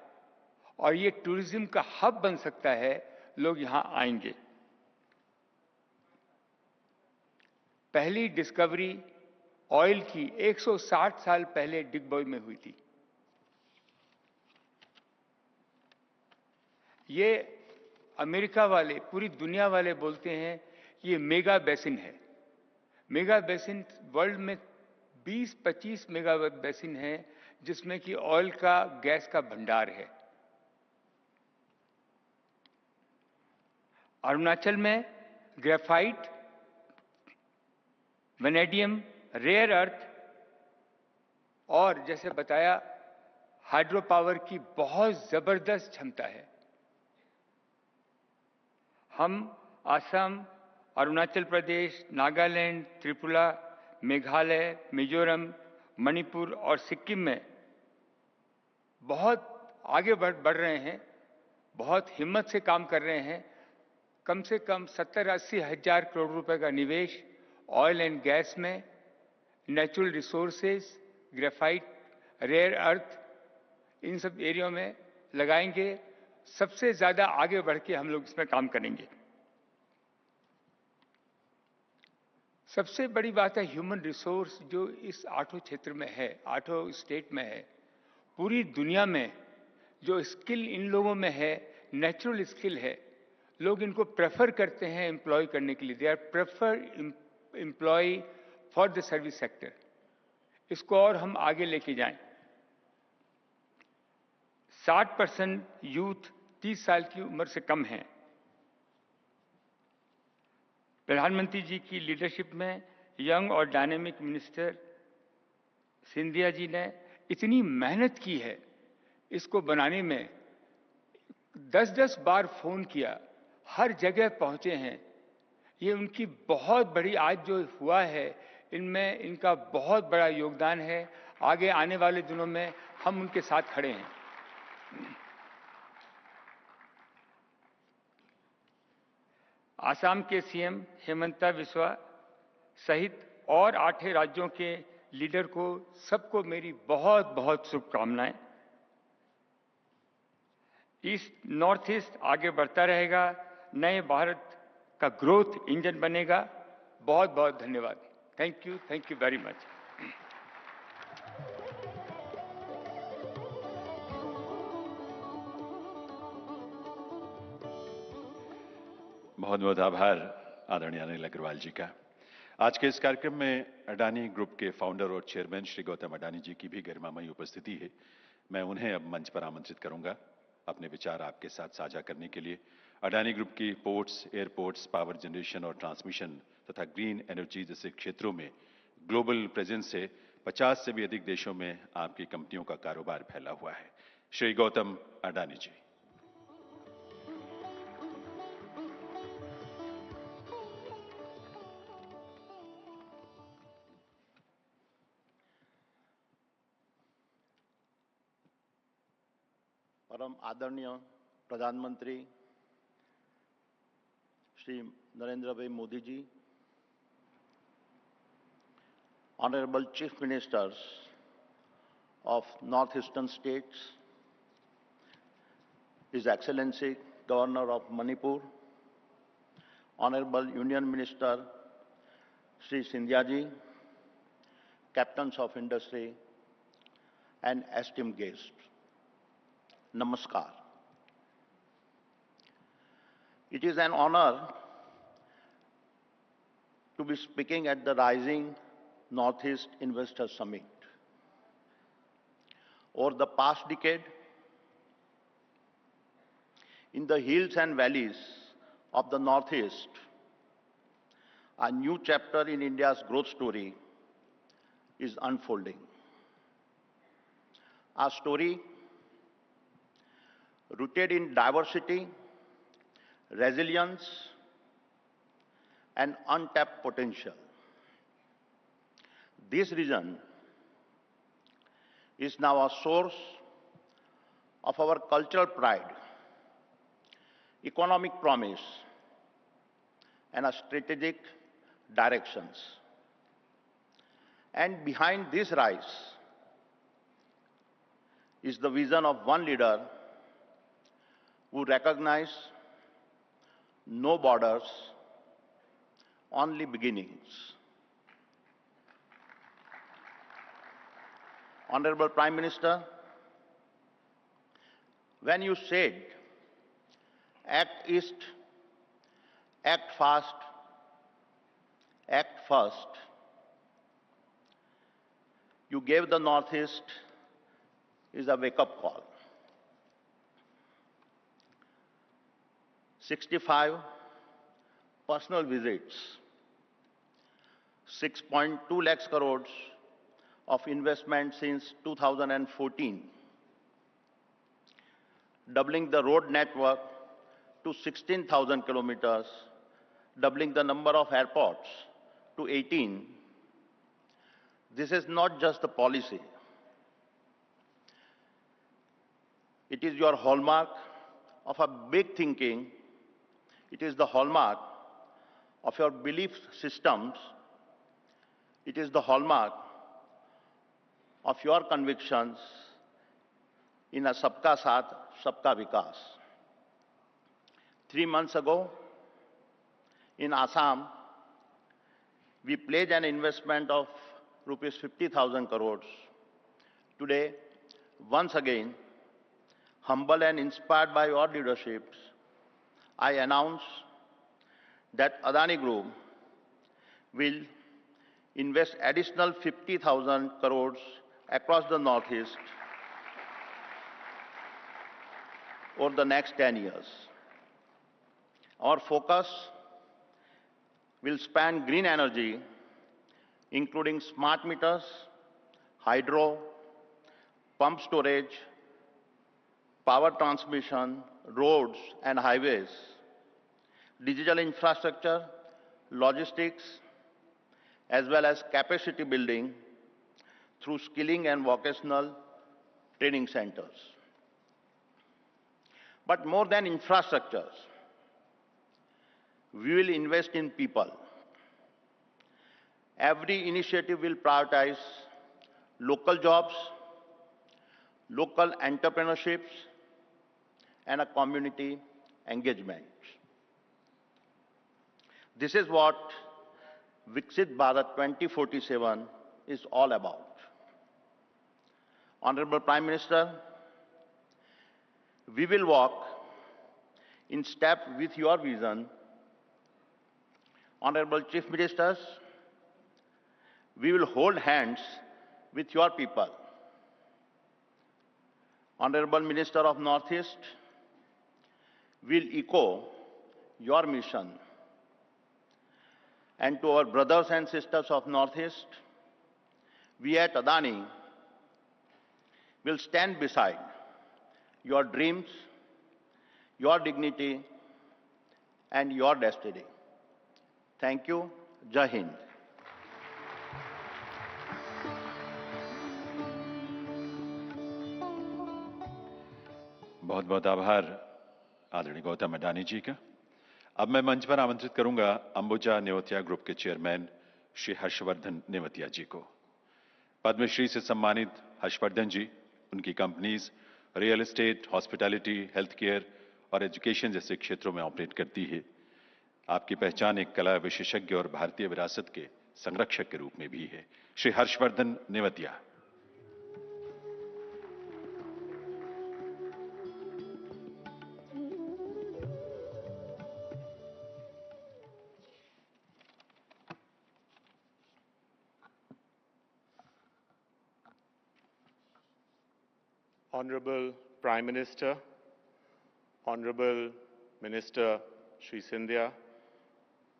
[SPEAKER 7] और ये टूरिज्म का हब बन सकता है। लोग यहां आएंगे। पहली डिस्कवरी ऑयल की 160 साल पहले डिगबॉय में हुई थी। ये अमेरिका वाले, पूरी दुनिया वाले बोलते हैं ये मेगा बेसिन है। मेगा बेसिन वर्ल्ड में 20-25 मेगा बेसिन है जिसमें कि ऑयल का, गैस का भंडार है। अरुणाचल में ग्रेफाइट, वेनेडियम, रेयर अर्थ और जैसे बताया हाइड्रो पावर की बहुत जबरदस्त क्षमता है। हम असम, अरुणाचल प्रदेश, नागालैंड, त्रिपुरा, मेघालय, मिजोरम, मणिपुर और सिक्किम में बहुत आगे बढ़ रहे हैं, बहुत हिम्मत से काम कर रहे हैं। कम से कम 70-80 हजार करोड़ रुपए का निवेश ऑयल एंड गैस में, natural resources, graphite, rare earth, इन सब एरिया में लगाएंगे। सबसे ज्यादा आगे बढ़ के हम लोग इसमें काम करेंगे। सबसे बड़ी बात है ह्यूमन रिसोर्स जो इस 8 क्षेत्र में है, 8 स्टेट में है। पूरी दुनिया में जो स्किल इन लोगों में है, नेचुरल स्किल है। लोग इनको प्रेफर करते हैं एम्प्लॉय करने के लिए। They are prefer employ for the service sector. इसको और हम आगे लेके जाएं। 60% यूथ 30 साल की उम्र से कम है। प्रधानमंत्री जी की लीडरशिप में यंग और डायनेमिक मिनिस्टर सिंधिया जी ने इतनी मेहनत की है इसको बनाने में 10-10 बार फोन किया, हर जगह पहुंचे हैं। ये उनकी बहुत बड़ी आज जो हुआ है, इनमें इनका बहुत बड़ा योगदान है। आगे आने वाले दिनों में हम उनके साथ खड़े हैं। आसाम के सीएम हेमंता बिस्वा सहित और 8 राज्यों के लीडर को सबको मेरी बहुत बहुत शुभकामनाएं। ईस्ट नॉर्थ ईस्ट आगे बढ़ता रहेगा, नए भारत का ग्रोथ इंजन बनेगा। बहुत बहुत धन्यवाद। Thank you very much.
[SPEAKER 1] बहुत बहुत आभार आदरणीय अनिल अग्रवाल जी का। आज के इस कार्यक्रम में अडानी ग्रुप के फाउंडर और चेयरमैन श्री गौतम अडानी जी की भी गरिमामयी उपस्थिति है। मैं उन्हें अब मंच पर आमंत्रित करूंगा अपने विचार आपके साथ साझा करने के लिए। अडानी ग्रुप की पोर्ट्स, एयरपोर्ट्स, पावर जनरेशन और ट्रांसमिशन तथा ग्रीन एनर्जी जैसे क्षेत्रों में ग्लोबल प्रेजेंस से 50 से भी अधिक देशों में आपकी कंपनियों का कारोबार फैला हुआ है। श्री गौतम अडानी जी।
[SPEAKER 8] परम आदरणीय प्रधानमंत्री श्री नरेंद्र भाई Modi ji, Honorable Chief Ministers of Northeastern States, His Excellency Governor of Manipur, Honorable Union Minister Shri Scindia ji, Captains of Industry, and esteemed guests. Namaskar. It is an honor to be speaking at the Rising Northeast Investor Summit. Over the past decade, in the hills and valleys of the Northeast, a new chapter in India's growth story is unfolding. A story rooted in diversity, resilience, and untapped potential. This region is now a source of our cultural pride, economic promise, and a strategic directions. And behind this rise is the vision of one leader who recognizes no borders, only beginnings. Honorable Prime Minister, when you said, act east, act fast, act first, you gave the Northeast is a wake-up call. 65 personal visits, 6.2 lakhs crores of investment since 2014, doubling the road network to 16,000 kilometers, doubling the number of airports to 18. This is not just the policy. It is your hallmark of a big thinking. It is the hallmark of your belief systems. It is the hallmark of your convictions in a Sabka Saath, Sabka Vikas. 3 months ago, in Assam, we pledged an investment of rupees 50,000 crores. Today, once again, humble and inspired by your leadership, I announce that Adani Group will invest additional 50,000 crores across the Northeast over the next 10 years. Our focus will span green energy, including smart meters, hydro, pump storage, power transmission, roads and highways, digital infrastructure, logistics, as well as capacity building through skilling and vocational training centers. But more than infrastructures, we will invest in people. Every initiative will prioritize local jobs, local entrepreneurships, and a community engagement. This is what Viksit Bharat 2047 is all about. Honorable Prime Minister, we will walk in step with your vision. Honorable Chief Ministers, we will hold hands with your people. Honorable Minister of Northeast, will echo your mission. And to our brothers and sisters of Northeast, we at Adani will stand beside your dreams, your dignity, and your destiny. Thank you. Jai Hind.
[SPEAKER 1] बहुत बहुत आभार आदरणीय गौतम अडानी जी का। अब मैं मंच पर आमंत्रित करूंगा अंबुजा नेवतिया ग्रुप के चेयरमैन श्री हर्षवर्धन नेवतिया जी को। पद्मश्री से सम्मानित हर्षवर्धन जी उनकी companies real estate, hospitality, health care और एजुकेशन जैसे क्षेत्रों में ऑपरेट करती है। आपकी पहचान एक कला विशेषज्ञ और भारतीय विरासत के संरक्षक के रूप में भी है। Shri Harshvardhan Nevatia.
[SPEAKER 9] Honorable Prime Minister, Honorable Minister Shri Scindia,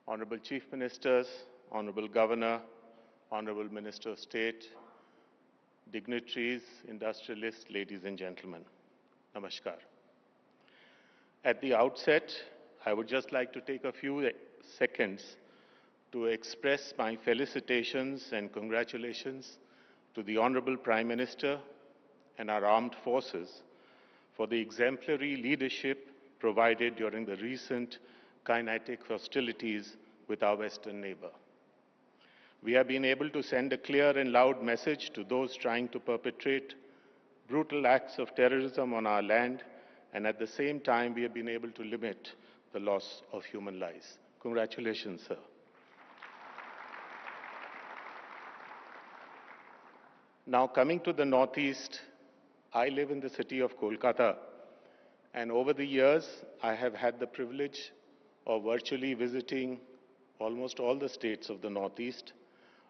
[SPEAKER 9] Honorable Chief Ministers, Honorable Governor, Honorable Minister of State, dignitaries, industrialists, ladies and gentlemen, Namaskar. At the outset, I would just like to take a few seconds to express my felicitations and congratulations to the Honorable Prime Minister and our armed forces for the exemplary leadership provided during the recent kinetic hostilities with our western neighbor. We have been able to send a clear and loud message to those trying to perpetrate brutal acts of terrorism on our land, and at the same time we have been able to limit the loss of human lives. Congratulations, sir. Now coming to the Northeast, I live in the city of Kolkata, and over the years, I have had the privilege of virtually visiting almost all the states of the Northeast,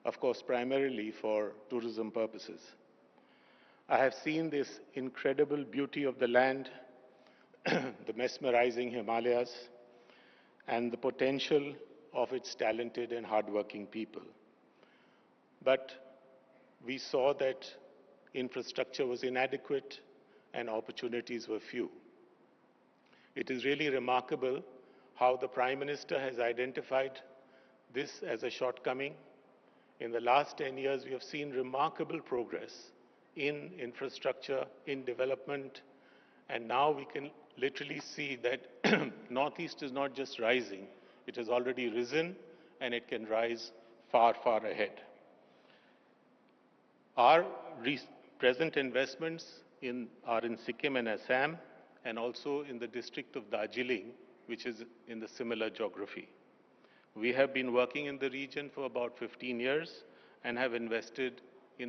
[SPEAKER 9] of course, primarily for tourism purposes. I have seen this incredible beauty of the land, the mesmerizing Himalayas, and the potential of its talented and hardworking people. But we saw that infrastructure was inadequate and opportunities were few. It is really remarkable how the Prime Minister has identified this as a shortcoming. In the last 10 years, we have seen remarkable progress in infrastructure, in development, and now we can literally see that Northeast is not just rising, it has already risen and it can rise far, far ahead. Our present investments are in Sikkim and Assam, and also in the district of Darjeeling, which is in the similar geography. We have been working in the region for about 15 years and have invested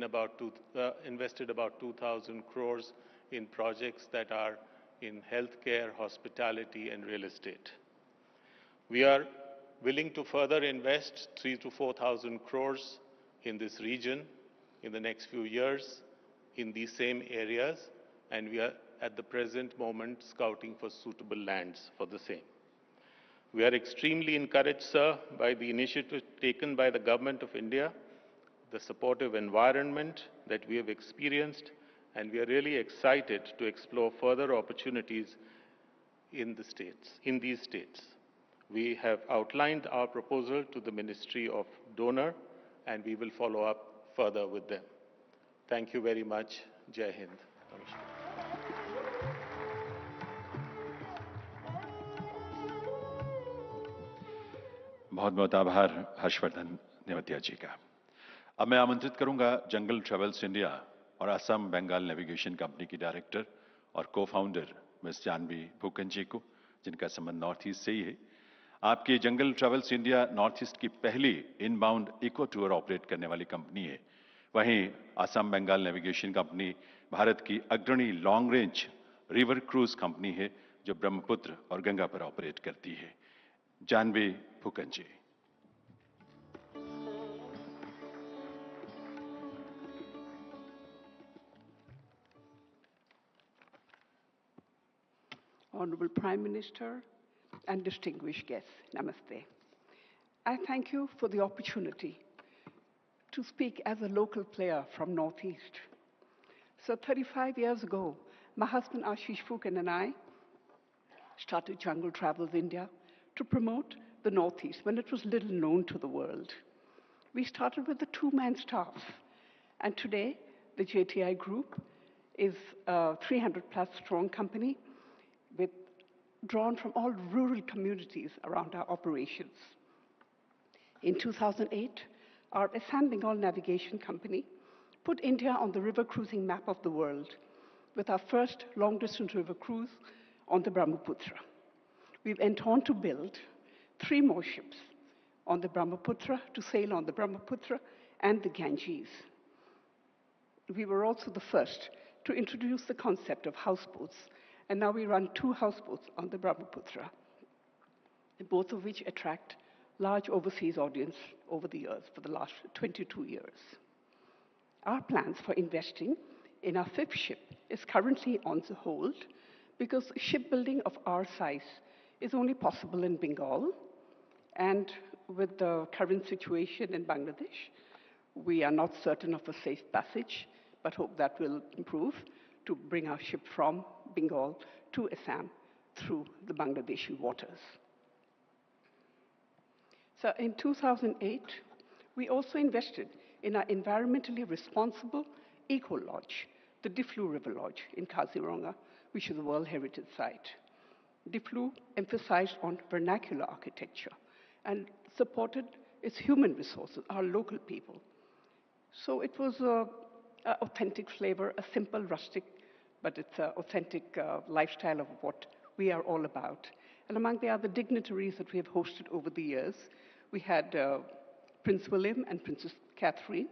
[SPEAKER 9] about 2,000 crores in projects that are in healthcare, hospitality, and real estate. We are willing to further invest 3,000 to 4,000 crores in this region in the next few years in these same areas, and we are at the present moment scouting for suitable lands for the same. We are extremely encouraged, sir, by the initiative taken by the Government of India, the supportive environment that we have experienced, and we are really excited to explore further opportunities in these states. We have outlined our proposal to the Ministry of Donor, and we will follow up further with them. Thank you very much. Jai Hind. Namaskar.
[SPEAKER 1] बहुत बहुत आभार हर्षवर्धन नेवतिया जी का। अब मैं आमंत्रित करूंगा जंगल travels India और Assam Bengal navigation company की डायरेक्टर और को-फाउंडर मिस जानवी भूकन जी को, जिनका संबंध नॉर्थ ईस्ट से ही है। आपकी जंगल ट्रेवल्स इंडिया नॉर्थ ईस्ट की पहली इनबाउंड इको टूर ऑपरेट करने वाली कंपनी है। वहीं असम बंगाल नेविगेशन कंपनी भारत की अग्रणी long range river cruise company है, जो ब्रह्मपुत्र और गंगा पर ऑपरेट करती है। जानवी भूकन जी।
[SPEAKER 10] Honorable Prime Minister and distinguished guests, Namaste. I thank you for the opportunity to speak as a local player from Northeast. So 35 years ago, my husband Ashish Phookan and I started Jungle Travels India to promote the Northeast when it was little known to the world. We started with a two-man staff, and today the JTI Group is a 300-plus strong company drawn from all rural communities around our operations. In 2008, our Assam Bengal Navigation Company put India on the river cruising map of the world with our first long-distance river cruise on the Brahmaputra. We went on to build 3 more ships on the Brahmaputra to sail on the Brahmaputra and the Ganges. We were also the first to introduce the concept of houseboats, and now we run 2 houseboats on the Brahmaputra, both of which attract large overseas audience over the years, for the last 22 years. Our plans for investing in our 5th ship is currently on the hold because shipbuilding of our size is only possible in Bengal, and with the current situation in Bangladesh, we are not certain of a safe passage, but hope that will improve to bring our ship from Bengal to Assam through the Bangladeshi waters. So in 2008, we also invested in our environmentally responsible eco-lodge, the Diflu River Lodge in Kaziranga, which is a World Heritage Site. Diflu emphasized on vernacular architecture and supported its human resources, our local people. So it was an authentic flavor, a simple, rustic, but it's an authentic lifestyle of what we are all about. And among the other dignitaries that we have hosted over the years, we had Prince William and Princess Catherine,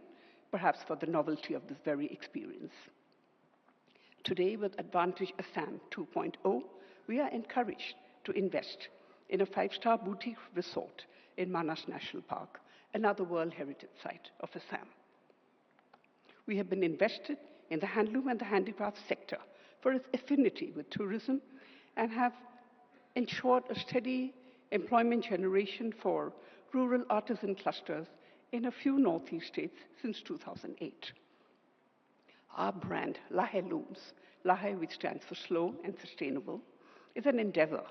[SPEAKER 10] perhaps for the novelty of this very experience. Today, with Advantage Assam 2.0, we are encouraged to invest in a 5-star boutique resort in Manas National Park, another World Heritage Site of Assam. We have been invested in the handloom and the handicraft sector for its affinity with tourism and have ensured a steady employment generation for rural artisan clusters in a few Northeast states since 2008. Our brand, Lahe Looms, Lahe, which stands for slow and sustainable, is an endeavor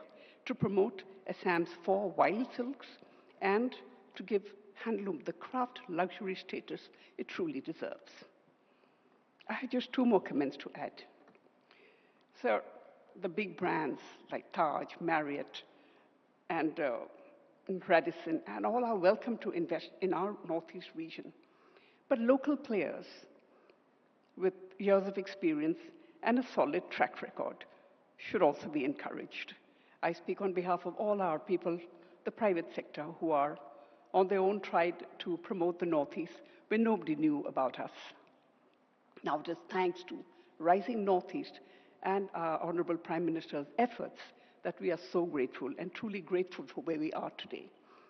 [SPEAKER 10] to promote Assam's 4 wild silks and to give handloom the craft luxury status it truly deserves. I have just 2 more comments to add. So the big brands like Taj, Marriott, and Radisson, and all are welcome to invest in our Northeast region. But local players with years of experience and a solid track record should also be encouraged. I speak on behalf of all our people, the private sector, who are on their own tried to promote the Northeast when nobody knew about us. Now it is thanks to Rising Northeast and our Honorable Prime Minister's efforts that we are so grateful and truly grateful for where we are today.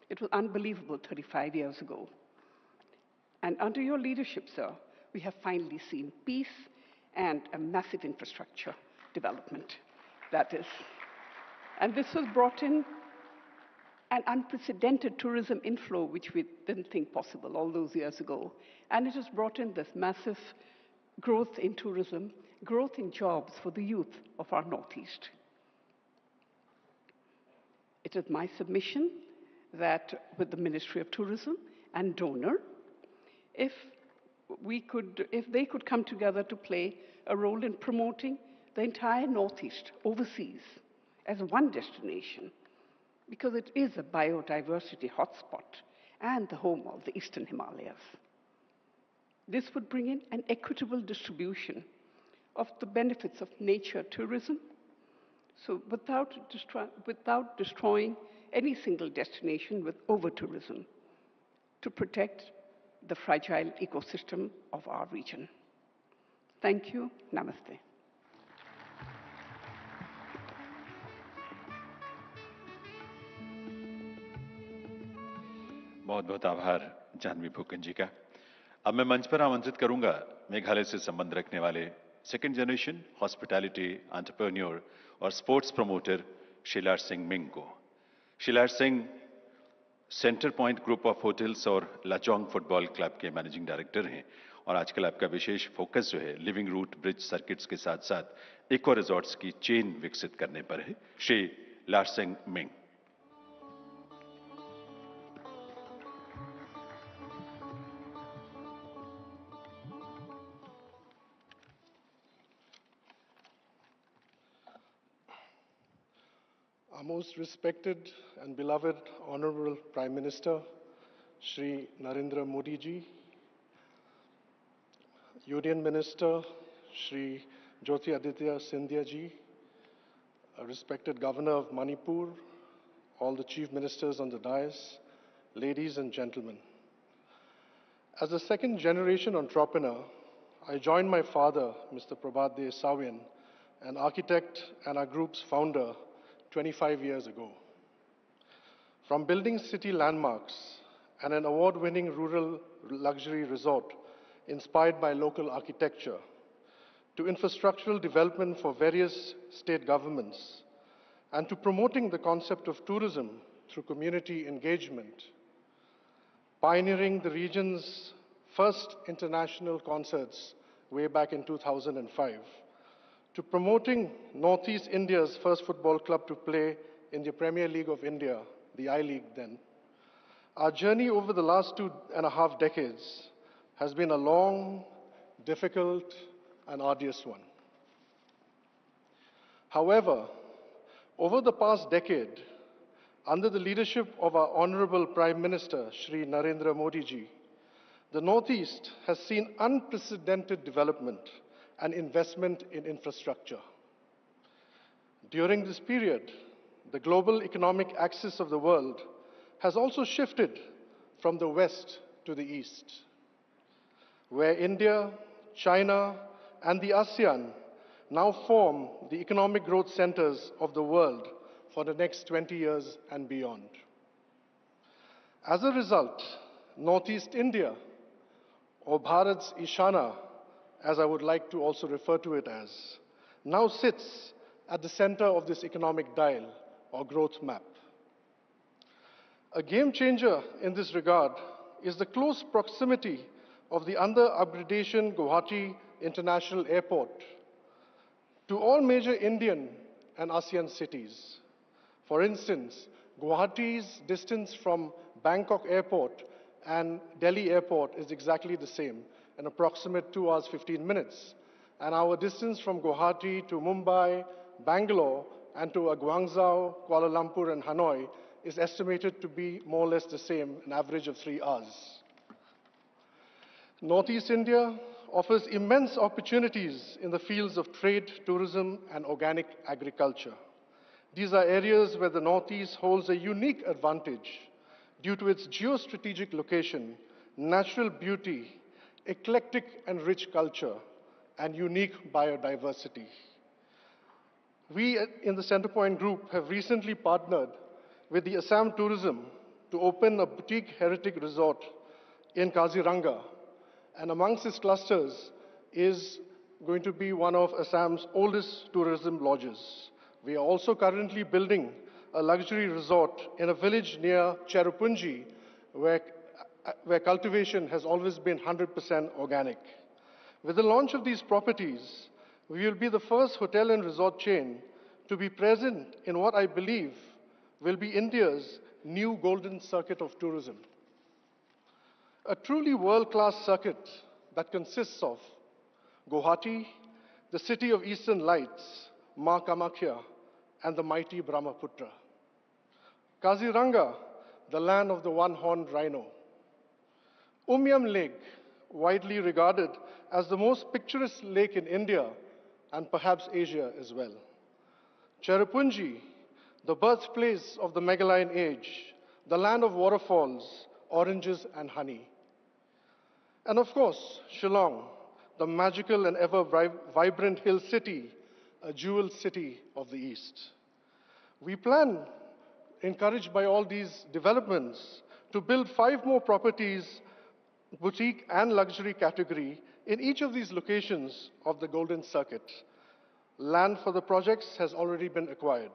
[SPEAKER 10] It was unbelievable 35 years ago. And under your leadership, sir, we have finally seen peace and a massive infrastructure development. That is. And this has brought in an unprecedented tourism inflow, which we didn't think possible all those years ago. And it has brought in this massive growth in tourism, growth in jobs for the youth of our Northeast. It is my submission that with the Ministry of Tourism and donor, if they could come together to play a role in promoting the entire Northeast overseas as one destination, because it is a biodiversity hotspot and the home of the Eastern Himalayas. This would bring in an equitable distribution of the benefits of nature tourism, so without destroying any single destination with over-tourism, to protect the fragile ecosystem of our region. Thank you. Namaste.
[SPEAKER 1] बहुत बहुत आभार जानवी फूकन जी का। अब मैं मंच पर आमंत्रित करूंगा मेघालय से संबंध रखने वाले सेकंड जनरेशन हॉस्पिटैलिटी एंटरप्रेन्योर और स्पोर्ट्स प्रमोटर शिलार सिंह मिंग को। Shilar Singh Centre Point Group of Hotels और लाचोंग फुटबॉल क्लब के मैनेजिंग डायरेक्टर हैं और आजकल आपका विशेष फोकस जो है लिविंग रूट ब्रिज सर्किट्स के साथ साथ इको रिजॉर्ट्स की चेन विकसित करने पर है। श्री लार Singh Ming.
[SPEAKER 11] Our most respected and beloved Honorable Prime Minister, Shri Narendra Modi ji, Union Minister, Shri Jyoti Aditya Scindia ji, respected Governor of Manipur, all the Chief Ministers on the dais, ladies and gentlemen. As a second generation entrepreneur, I joined my father, Mr. Prabhat De Sawian, an architect and our group's founder, 25 years ago. From building city landmarks and an award-winning rural luxury resort inspired by local architecture, to infrastructural development for various state governments, and to promoting the concept of tourism through community engagement, pioneering the region's first international concerts way back in 2005, to promoting Northeast India's first football club to play in the Premier League of India, the I-League then. Our journey over the last 2.5 decades has been a long, difficult, and arduous one. However, over the past decade, under the leadership of our Honorable Prime Minister, Shri Narendra Modi ji, the Northeast has seen unprecedented development and investment in infrastructure. During this period, the global economic axis of the world has also shifted from the west to the east, where India, China, and the ASEAN now form the economic growth centers of the world for the next 20 years and beyond. As a result, Northeast India, or Bharat's Ishana, as I would like to also refer to it as, now sits at the center of this economic dial or growth map. A game changer in this regard is the close proximity of the under-upgradation Guwahati International Airport to all major Indian and ASEAN cities. For instance, Guwahati's distance from Bangkok Airport and Delhi Airport is exactly the same, an approximate 2 hours, 15 minutes. And our distance from Guwahati to Mumbai, Bangalore, and to Guangzhou, Kuala Lumpur, and Hanoi is estimated to be more or less the same, an average of 3 hours. Northeast India offers immense opportunities in the fields of trade, tourism, and organic agriculture. These are areas where the Northeast holds a unique advantage due to its geostrategic location, natural beauty, eclectic and rich culture, and unique biodiversity. We in the Centrepoint Group have recently partnered with the Assam Tourism to open a boutique heritage resort in Kaziranga, and amongst its clusters is going to be one of Assam's oldest tourism lodges. We are also currently building a luxury resort in a village near Cherrapunji, where cultivation has always been 100% organic. With the launch of these properties, we will be the first hotel and resort chain to be present in what I believe will be India's new golden circuit of tourism. A truly world-class circuit that consists of Guwahati, the city of Eastern Lights, Ma Kamakhya, and the mighty Brahmaputra. Kaziranga, the land of the one-horned rhino. Umyam Lake, widely regarded as the most picturesque lake in India and perhaps Asia as well. Cherrapunji, the birthplace of the Meghalaya age, the land of waterfalls, oranges and honey. And of course, Shillong, the magical and ever vibrant hill city, a jewel city of the East. We plan, encouraged by all these developments, to build 5 more properties, boutique and luxury category, in each of these locations of the Golden Circuit. Land for the projects has already been acquired.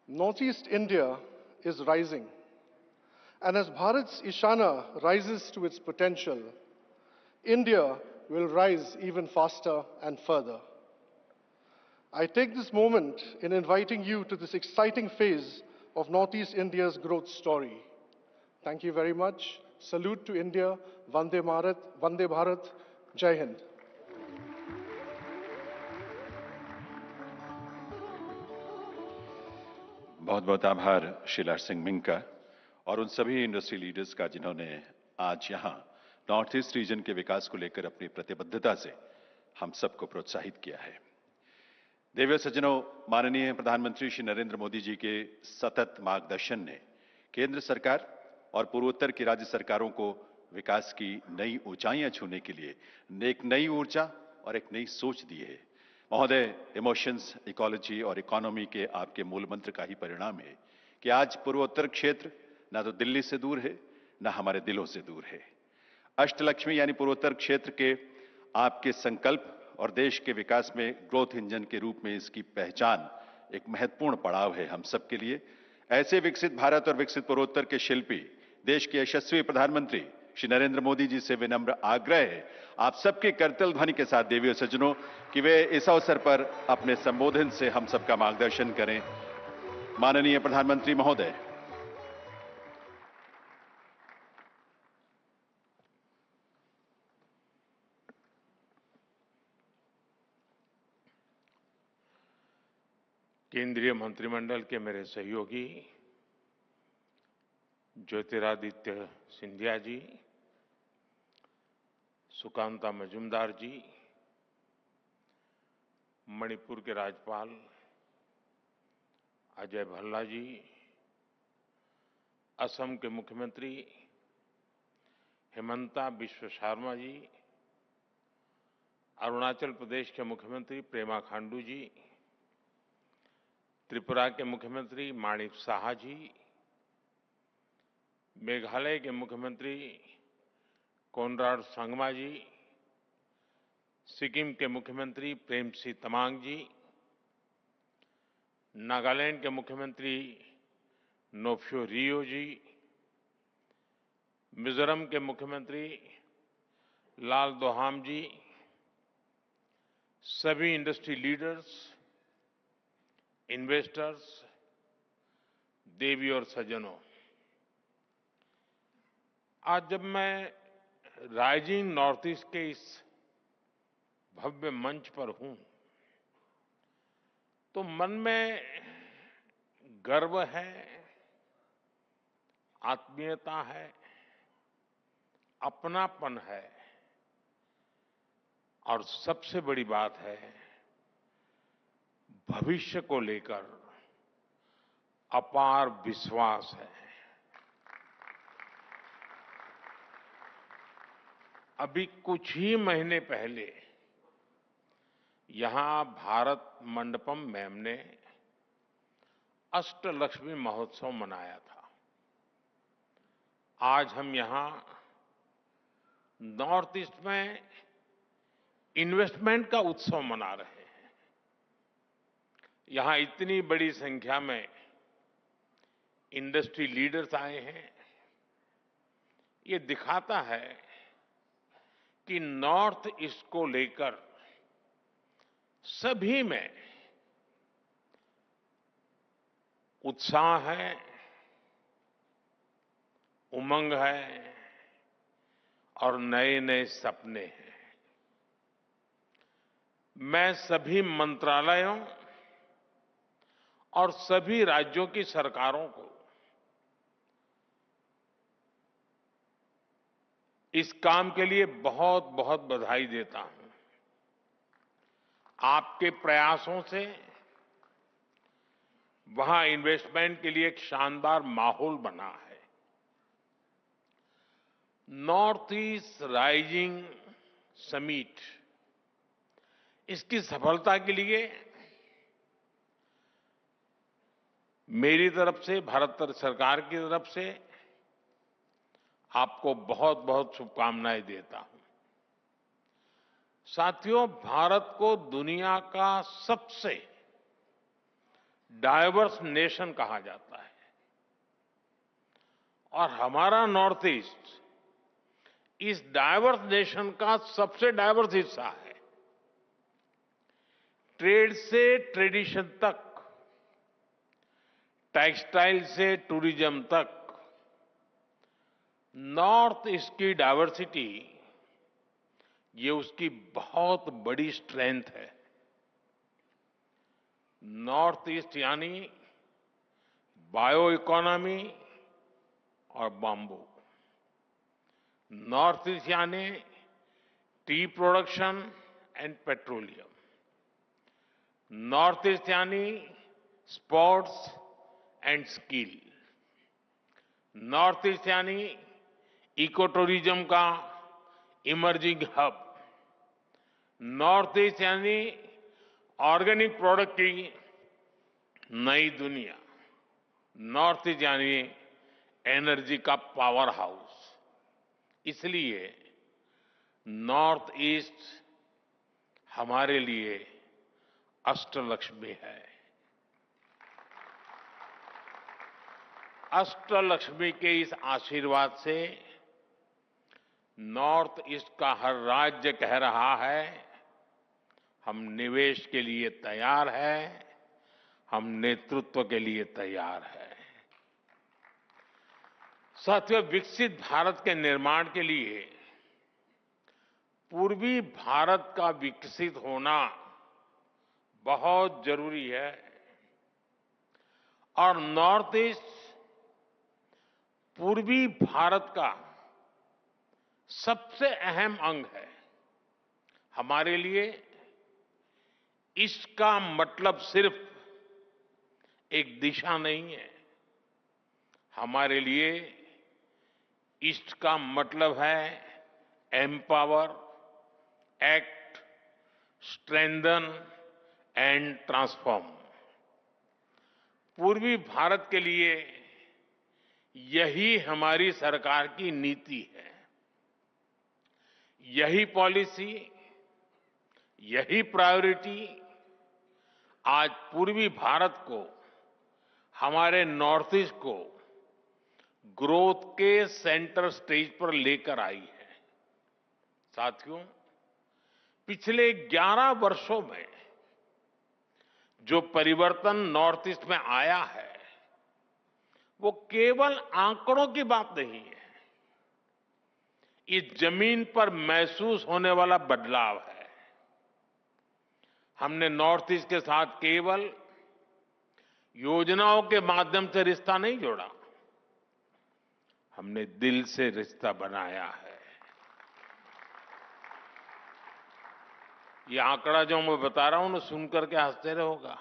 [SPEAKER 11] Northeast India is rising. And as Bharat's Ishana rises to its potential, India will rise even faster and further. I take this moment in inviting you to this exciting phase of Northeast India's growth story. Thank you very much. Salute to India. Vande Bharat. Jai Hind.
[SPEAKER 1] बहुत बहुत आभार Sheila Singh Ming का और उन सभी industry leaders का जिन्होंने आज यहां नॉर्थ ईस्ट रीजन के विकास को लेकर अपनी प्रतिबद्धता से हम सबको प्रोत्साहित किया है। देवियों सज्जनों, माननीय प्रधानमंत्री श्री नरेंद्र मोदी जी के सतत मार्गदर्शन ने केंद्र सरकार और पूर्वोत्तर की राज्य सरकारों को विकास की नई ऊंचाइयां छूने के लिए एक नई ऊर्जा और एक नई सोच दी है। महोदय, इमोशंस, इकोलॉजी और इकोनॉमी के आपके मूल मंत्र का ही परिणाम है कि आज पूर्वोत्तर क्षेत्र ना तो दिल्ली से दूर है, ना हमारे दिलों से दूर है। अष्टलक्ष्मी यानी पूर्वोत्तर क्षेत्र के आपके संकल्प और देश के विकास में ग्रोथ इंजन के रूप में इसकी पहचान एक महत्वपूर्ण पड़ाव है हम सबके लिए। ऐसे विकसित भारत और विकसित पूर्वोत्तर के शिल्पी देश के यशस्वी प्रधानमंत्री श्री नरेंद्र मोदी जी से विनम्र आग्रह है आप सबके करतल ध्वनि के साथ देवियों सज्जनों कि वे इस अवसर पर अपने संबोधन से हम सबका मार्गदर्शन करें। माननीय प्रधानमंत्री महोदय।
[SPEAKER 5] केंद्रीय मंत्रिमंडल के मेरे सहयोगी ज्योतिरादित्य सिंधिया जी, सुकांता मजूमदार जी, मणिपुर के राज्यपाल अजय भल्ला जी, असम के मुख्यमंत्री हेमंता बिश्व शर्मा जी, अरुणाचल प्रदेश के मुख्यमंत्री पेमा खांडू जी, त्रिपुरा के मुख्यमंत्री माणिक साहा जी, मेघालय के मुख्यमंत्री कोनराड संगमा जी, सिक्किम के मुख्यमंत्री प्रेमसिंह तमांग जी, नागालैंड के मुख्यमंत्री नोफ्यो रियो जी, मिजोरम के मुख्यमंत्री लाल दोहाम जी, सभी इंडस्ट्री लीडर्स, इन्वेस्टर्स, देवी और सज्जनों, आज जब मैं राइजिंग नॉर्थ ईस्ट के इस भव्य मंच पर हूं तो मन में गर्व है, आत्मीयता है, अपनापन है और सबसे बड़ी बात है भविष्य को लेकर अपार विश्वास है। अभी कुछ ही महीने पहले यहां भारत मंडपम मैम ने अष्टलक्ष्मी महोत्सव मनाया था। आज हम यहां नॉर्थ ईस्ट में इन्वेस्टमेंट का उत्सव मना रहे हैं। यहां इतनी बड़ी संख्या में इंडस्ट्री लीडर्स आए हैं। ये दिखाता है कि नॉर्थ ईस्ट को लेकर सभी में उत्साह है, उमंग है और नए नए सपने हैं। मैं सभी मंत्रालयों और सभी राज्यों की सरकारों को इस काम के लिए बहुत बहुत बधाई देता हूं। आपके प्रयासों से वहां इन्वेस्टमेंट के लिए एक शानदार माहौल बना है। नॉर्थ ईस्ट राइजिंग समिट, इसकी सफलता के लिए मेरी तरफ से, भारत सरकार की तरफ से आपको बहुत बहुत शुभकामनाएं देता हूं। साथियों, भारत को दुनिया का सबसे डाइवर्स नेशन कहा जाता है और हमारा नॉर्थ ईस्ट इस डाइवर्स नेशन का सबसे डाइवर्स हिस्सा है। ट्रेड से ट्रेडिशन तक, टेक्सटाइल से टूरिज्म तक, नॉर्थ ईस्ट की डाइवर्सिटी ये उसकी बहुत बड़ी स्ट्रेंथ है। नॉर्थ ईस्ट यानी बायो इकोनॉमी और बाम्बू, नॉर्थ ईस्ट यानी tea production and petroleum, north east यानी sports and skill, north east यानी इको टूरिज्म का इमर्जिंग हब, नॉर्थ ईस्ट यानी ऑर्गेनिक प्रोडक्ट की नई दुनिया, नॉर्थ ईस्ट यानी एनर्जी का पावर हाउस। इसलिए नॉर्थ ईस्ट हमारे लिए अष्टलक्ष्मी है। अष्टलक्ष्मी के इस आशीर्वाद से नॉर्थ ईस्ट का हर राज्य कह रहा है, हम निवेश के लिए तैयार हैं, हम नेतृत्व के लिए तैयार हैं। साथियों, विकसित भारत के निर्माण के लिए पूर्वी भारत का विकसित होना बहुत जरूरी है और नॉर्थ ईस्ट पूर्वी भारत का सबसे अहम अंग है। हमारे लिए इसका मतलब सिर्फ एक दिशा नहीं है, हमारे लिए ईस्ट का मतलब है empower, act, strengthen and transform. पूर्वी भारत के लिए यही हमारी सरकार की नीति है। यही पॉलिसी, यही प्रायोरिटी आज पूर्वी भारत को, हमारे नॉर्थ ईस्ट को ग्रोथ के सेंटर स्टेज पर लेकर आई है। साथियों, पिछले 11 वर्षों में जो परिवर्तन नॉर्थ ईस्ट में आया है वो केवल आंकड़ों की बात नहीं है, इस जमीन पर महसूस होने वाला बदलाव है। हमने नॉर्थ ईस्ट के साथ केवल योजनाओं के माध्यम से रिश्ता नहीं जोड़ा, हमने दिल से रिश्ता बनाया है। ये आंकड़ा जो मैं बता रहा हूं ना, सुनकर के आश्चर्य होगा।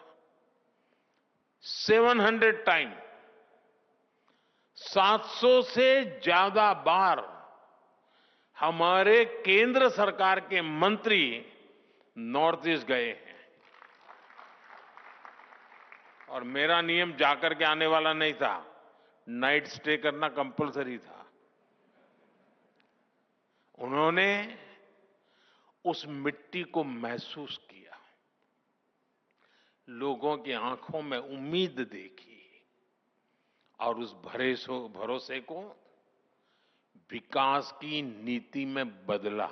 [SPEAKER 5] 700 टाइम, 700 से ज्यादा बार हमारे केंद्र सरकार के मंत्री नॉर्थ ईस्ट गए हैं और मेरा नियम जाकर के आने वाला नहीं था, नाइट स्टे करना कंपलसरी था। उन्होंने उस मिट्टी को महसूस किया, लोगों की आंखों में उम्मीद देखी और उस भरोसे को विकास की नीति में बदला।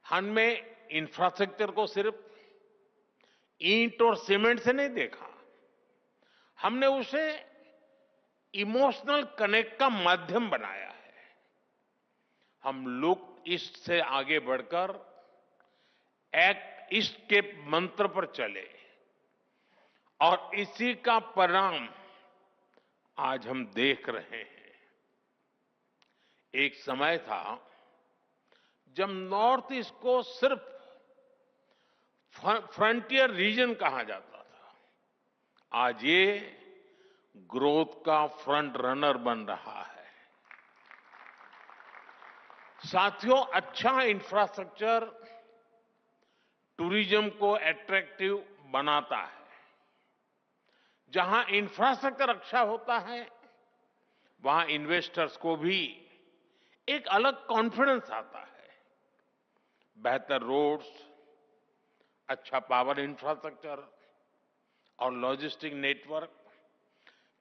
[SPEAKER 5] हमने इंफ्रास्ट्रक्चर को सिर्फ ईंट और सीमेंट से नहीं देखा, हमने उसे इमोशनल कनेक्ट का माध्यम बनाया है। हम लुक ईस्ट से आगे बढ़कर एक्ट ईस्ट के मंत्र पर चले और इसी का परिणाम आज हम देख रहे हैं। एक समय था जब नॉर्थ ईस्ट को सिर्फ फ्रंटियर रीजन कहा जाता था। आज ये ग्रोथ का फ्रंट रनर बन रहा है। साथियों, अच्छा इंफ्रास्ट्रक्चर टूरिज्म को अट्रैक्टिव बनाता है। जहां इंफ्रास्ट्रक्चर अच्छा होता है, वहां इन्वेस्टर्स को भी एक अलग कॉन्फिडेंस आता है। बेहतर रोड्स, अच्छा पावर इंफ्रास्ट्रक्चर और लॉजिस्टिक नेटवर्क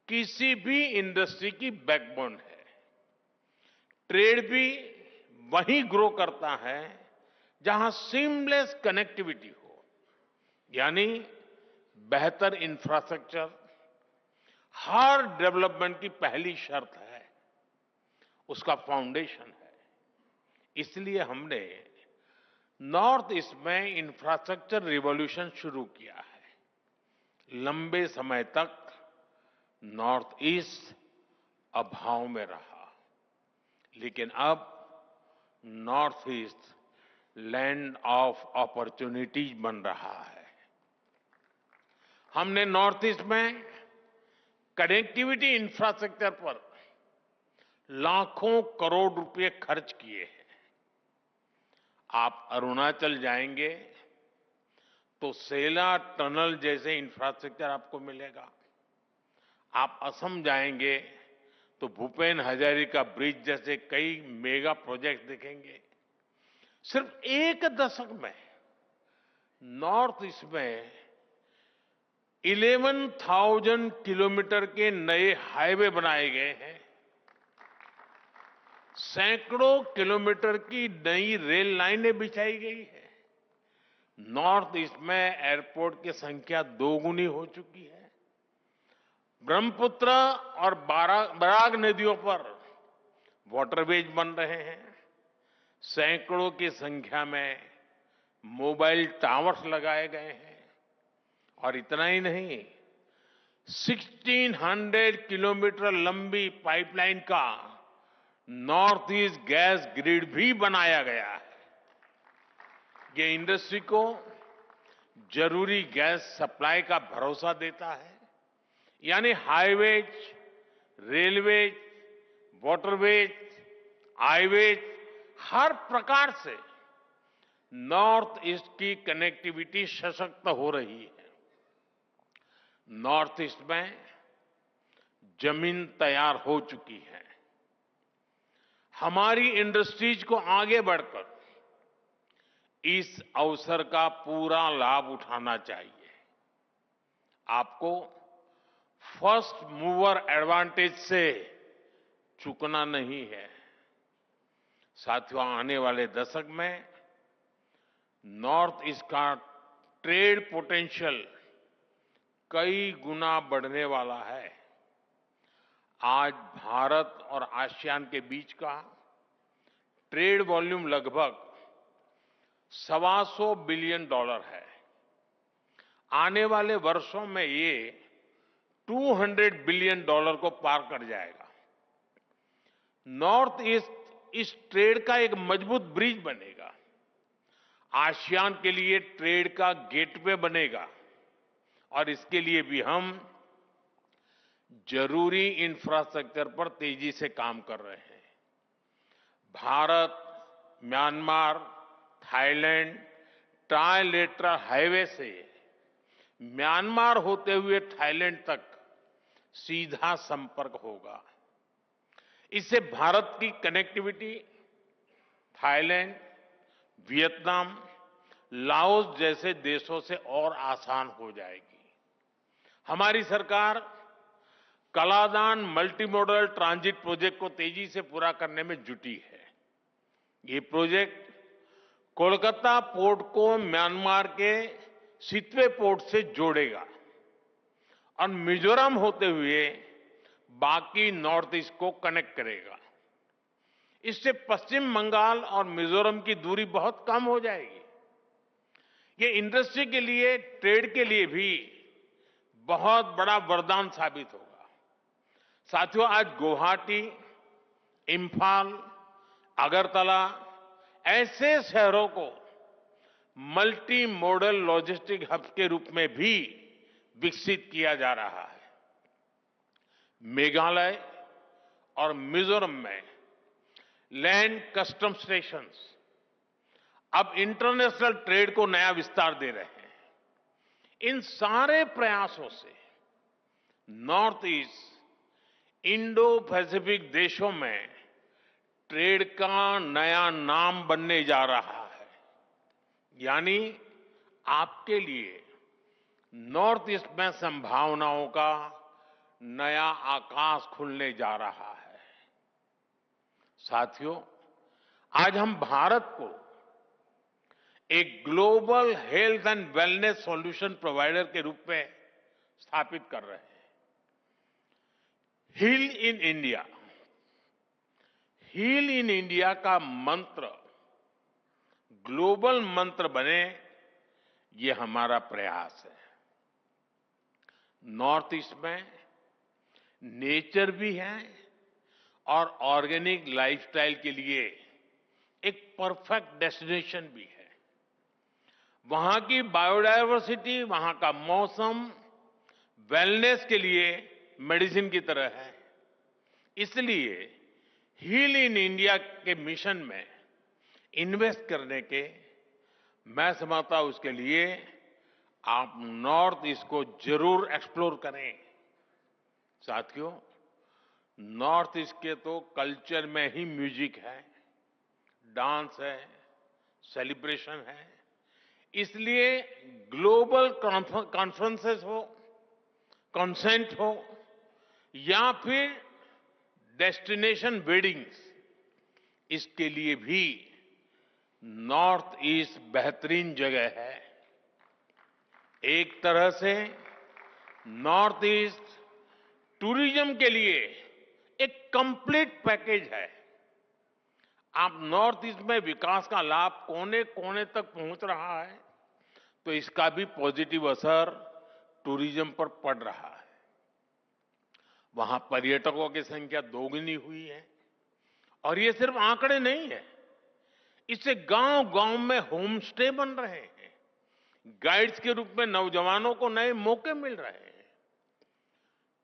[SPEAKER 5] किसी भी इंडस्ट्री की बैकबोन है। ट्रेड भी वहीं ग्रो करता है जहां सीमलेस कनेक्टिविटी हो, यानी बेहतर इंफ्रास्ट्रक्चर हर डेवलपमेंट की पहली शर्त है, उसका फाउंडेशन है। इसलिए हमने नॉर्थ ईस्ट में इंफ्रास्ट्रक्चर रिवॉल्यूशन शुरू किया है। लंबे समय तक नॉर्थ ईस्ट अभाव में रहा, लेकिन अब north east land of opportunities बन रहा है। हमने नॉर्थ ईस्ट में कनेक्टिविटी इंफ्रास्ट्रक्चर पर लाखों करोड़ रुपए खर्च किए हैं। आप अरुणाचल जाएंगे तो सेला टनल जैसे इंफ्रास्ट्रक्चर आपको मिलेगा। आप असम जाएंगे तो भूपेन हजारिका ब्रिज जैसे कई मेगा प्रोजेक्ट दिखेंगे। सिर्फ एक दशक में नॉर्थ ईस्ट में 11,000 किलोमीटर के नए हाईवे बनाए गए हैं। सैकड़ों किलोमीटर की नई रेल लाइनें बिछाई गई है। नॉर्थ ईस्ट में एयरपोर्ट की संख्या दोगुनी हो चुकी है। ब्रह्मपुत्र और बराग नदियों पर वाटरवेज बन रहे हैं। सैकड़ों की संख्या में मोबाइल टावर्स लगाए गए हैं। और इतना ही नहीं, 1600 किलोमीटर लंबी पाइपलाइन का नॉर्थ ईस्ट गैस ग्रिड भी बनाया गया है। ये इंडस्ट्री को जरूरी गैस सप्लाई का भरोसा देता है। यानी हाईवेज, रेलवेज, वाटरवेज, हाईवेज, हर प्रकार से नॉर्थ ईस्ट की कनेक्टिविटी सशक्त हो रही है। नॉर्थ ईस्ट में जमीन तैयार हो चुकी है। हमारी इंडस्ट्रीज को आगे बढ़कर इस अवसर का पूरा लाभ उठाना चाहिए। आपको फर्स्ट मूवर एडवांटेज से चूकना नहीं है। साथियों, आने वाले दशक में नॉर्थ ईस्ट का ट्रेड पोटेंशियल कई गुना बढ़ने वाला है। आज भारत और आसियान के बीच का ट्रेड वॉल्यूम लगभग $125 बिलियन है। आने वाले वर्षों में ये $200 बिलियन को पार कर जाएगा। नॉर्थ ईस्ट इस ट्रेड का एक मजबूत ब्रिज बनेगा। आसियान के लिए ट्रेड का गेटवे बनेगा और इसके लिए भी हम जरूरी इंफ्रास्ट्रक्चर पर तेजी से काम कर रहे हैं। Bharat, Myanmar, Thailand trilateral highway से म्यांमार होते हुए थाईलैंड तक सीधा संपर्क होगा। इससे भारत की कनेक्टिविटी थाईलैंड, वियतनाम, लाओस जैसे देशों से और आसान हो जाएगी। हमारी सरकार Kaladan multi modal transit project को तेजी से पूरा करने में जुटी है। ये प्रोजेक्ट कोलकाता पोर्ट को म्यांमार के सितवे पोर्ट से जोड़ेगा और मिजोरम होते हुए बाकी नॉर्थ ईस्ट को कनेक्ट करेगा। इससे पश्चिम बंगाल और मिजोरम की दूरी बहुत कम हो जाएगी। ये इंडस्ट्री के लिए, ट्रेड के लिए भी बहुत बड़ा वरदान साबित होगा। साथियों, आज गुवाहाटी, इंफाल, अगरतला ऐसे शहरों को मल्टी मॉडल लॉजिस्टिक हब के रूप में भी विकसित किया जा रहा है। मेघालय और मिजोरम में लैंड कस्टम स्टेशंस अब इंटरनेशनल ट्रेड को नया विस्तार दे रहे हैं। इन सारे प्रयासों से नॉर्थ ईस्ट इंडो पैसिफिक देशों में ट्रेड का नया नाम बनने जा रहा है। यानी आपके लिए नॉर्थ ईस्ट में संभावनाओं का नया आकाश खुलने जा रहा है। साथियों, आज हम भारत को एक global health and wellness solution provider के रूप में स्थापित कर रहे हैं। Heal in India, heal in India का मंत्र ग्लोबल मंत्र बने, ये हमारा प्रयास है। नॉर्थ ईस्ट में नेचर भी है और ऑर्गेनिक लाइफस्टाइल के लिए एक परफेक्ट डेस्टिनेशन भी है। वहां की बायोडायवर्सिटी, वहां का मौसम वेलनेस के लिए मेडिसिन की तरह है। इसलिए हील इन इंडिया के मिशन में इन्वेस्ट करने के, मैं समझता हूं उसके लिए आप नॉर्थ ईस्ट को जरूर एक्सप्लोर करें। साथियों, नॉर्थ ईस्ट के तो कल्चर में ही म्यूजिक है, डांस है, सेलिब्रेशन है। इसलिए ग्लोबल कॉन्फ्रेंसेस हो, कॉन्सेंट हो या फिर डेस्टिनेशन वेडिंग्स, इसके लिए भी नॉर्थ ईस्ट बेहतरीन जगह है। एक तरह से नॉर्थ ईस्ट टूरिज्म के लिए एक कंप्लीट पैकेज है। आप नॉर्थ ईस्ट में विकास का लाभ कोने कोने तक पहुंच रहा है, तो इसका भी पॉजिटिव असर टूरिज्म पर पड़ रहा है। वहां पर्यटकों की संख्या दोगुनी हुई है। और ये सिर्फ आंकड़े नहीं है, इससे गांव-गांव में होम स्टे बन रहे हैं। गाइड्स के रूप में नौजवानों को नए मौके मिल रहे हैं।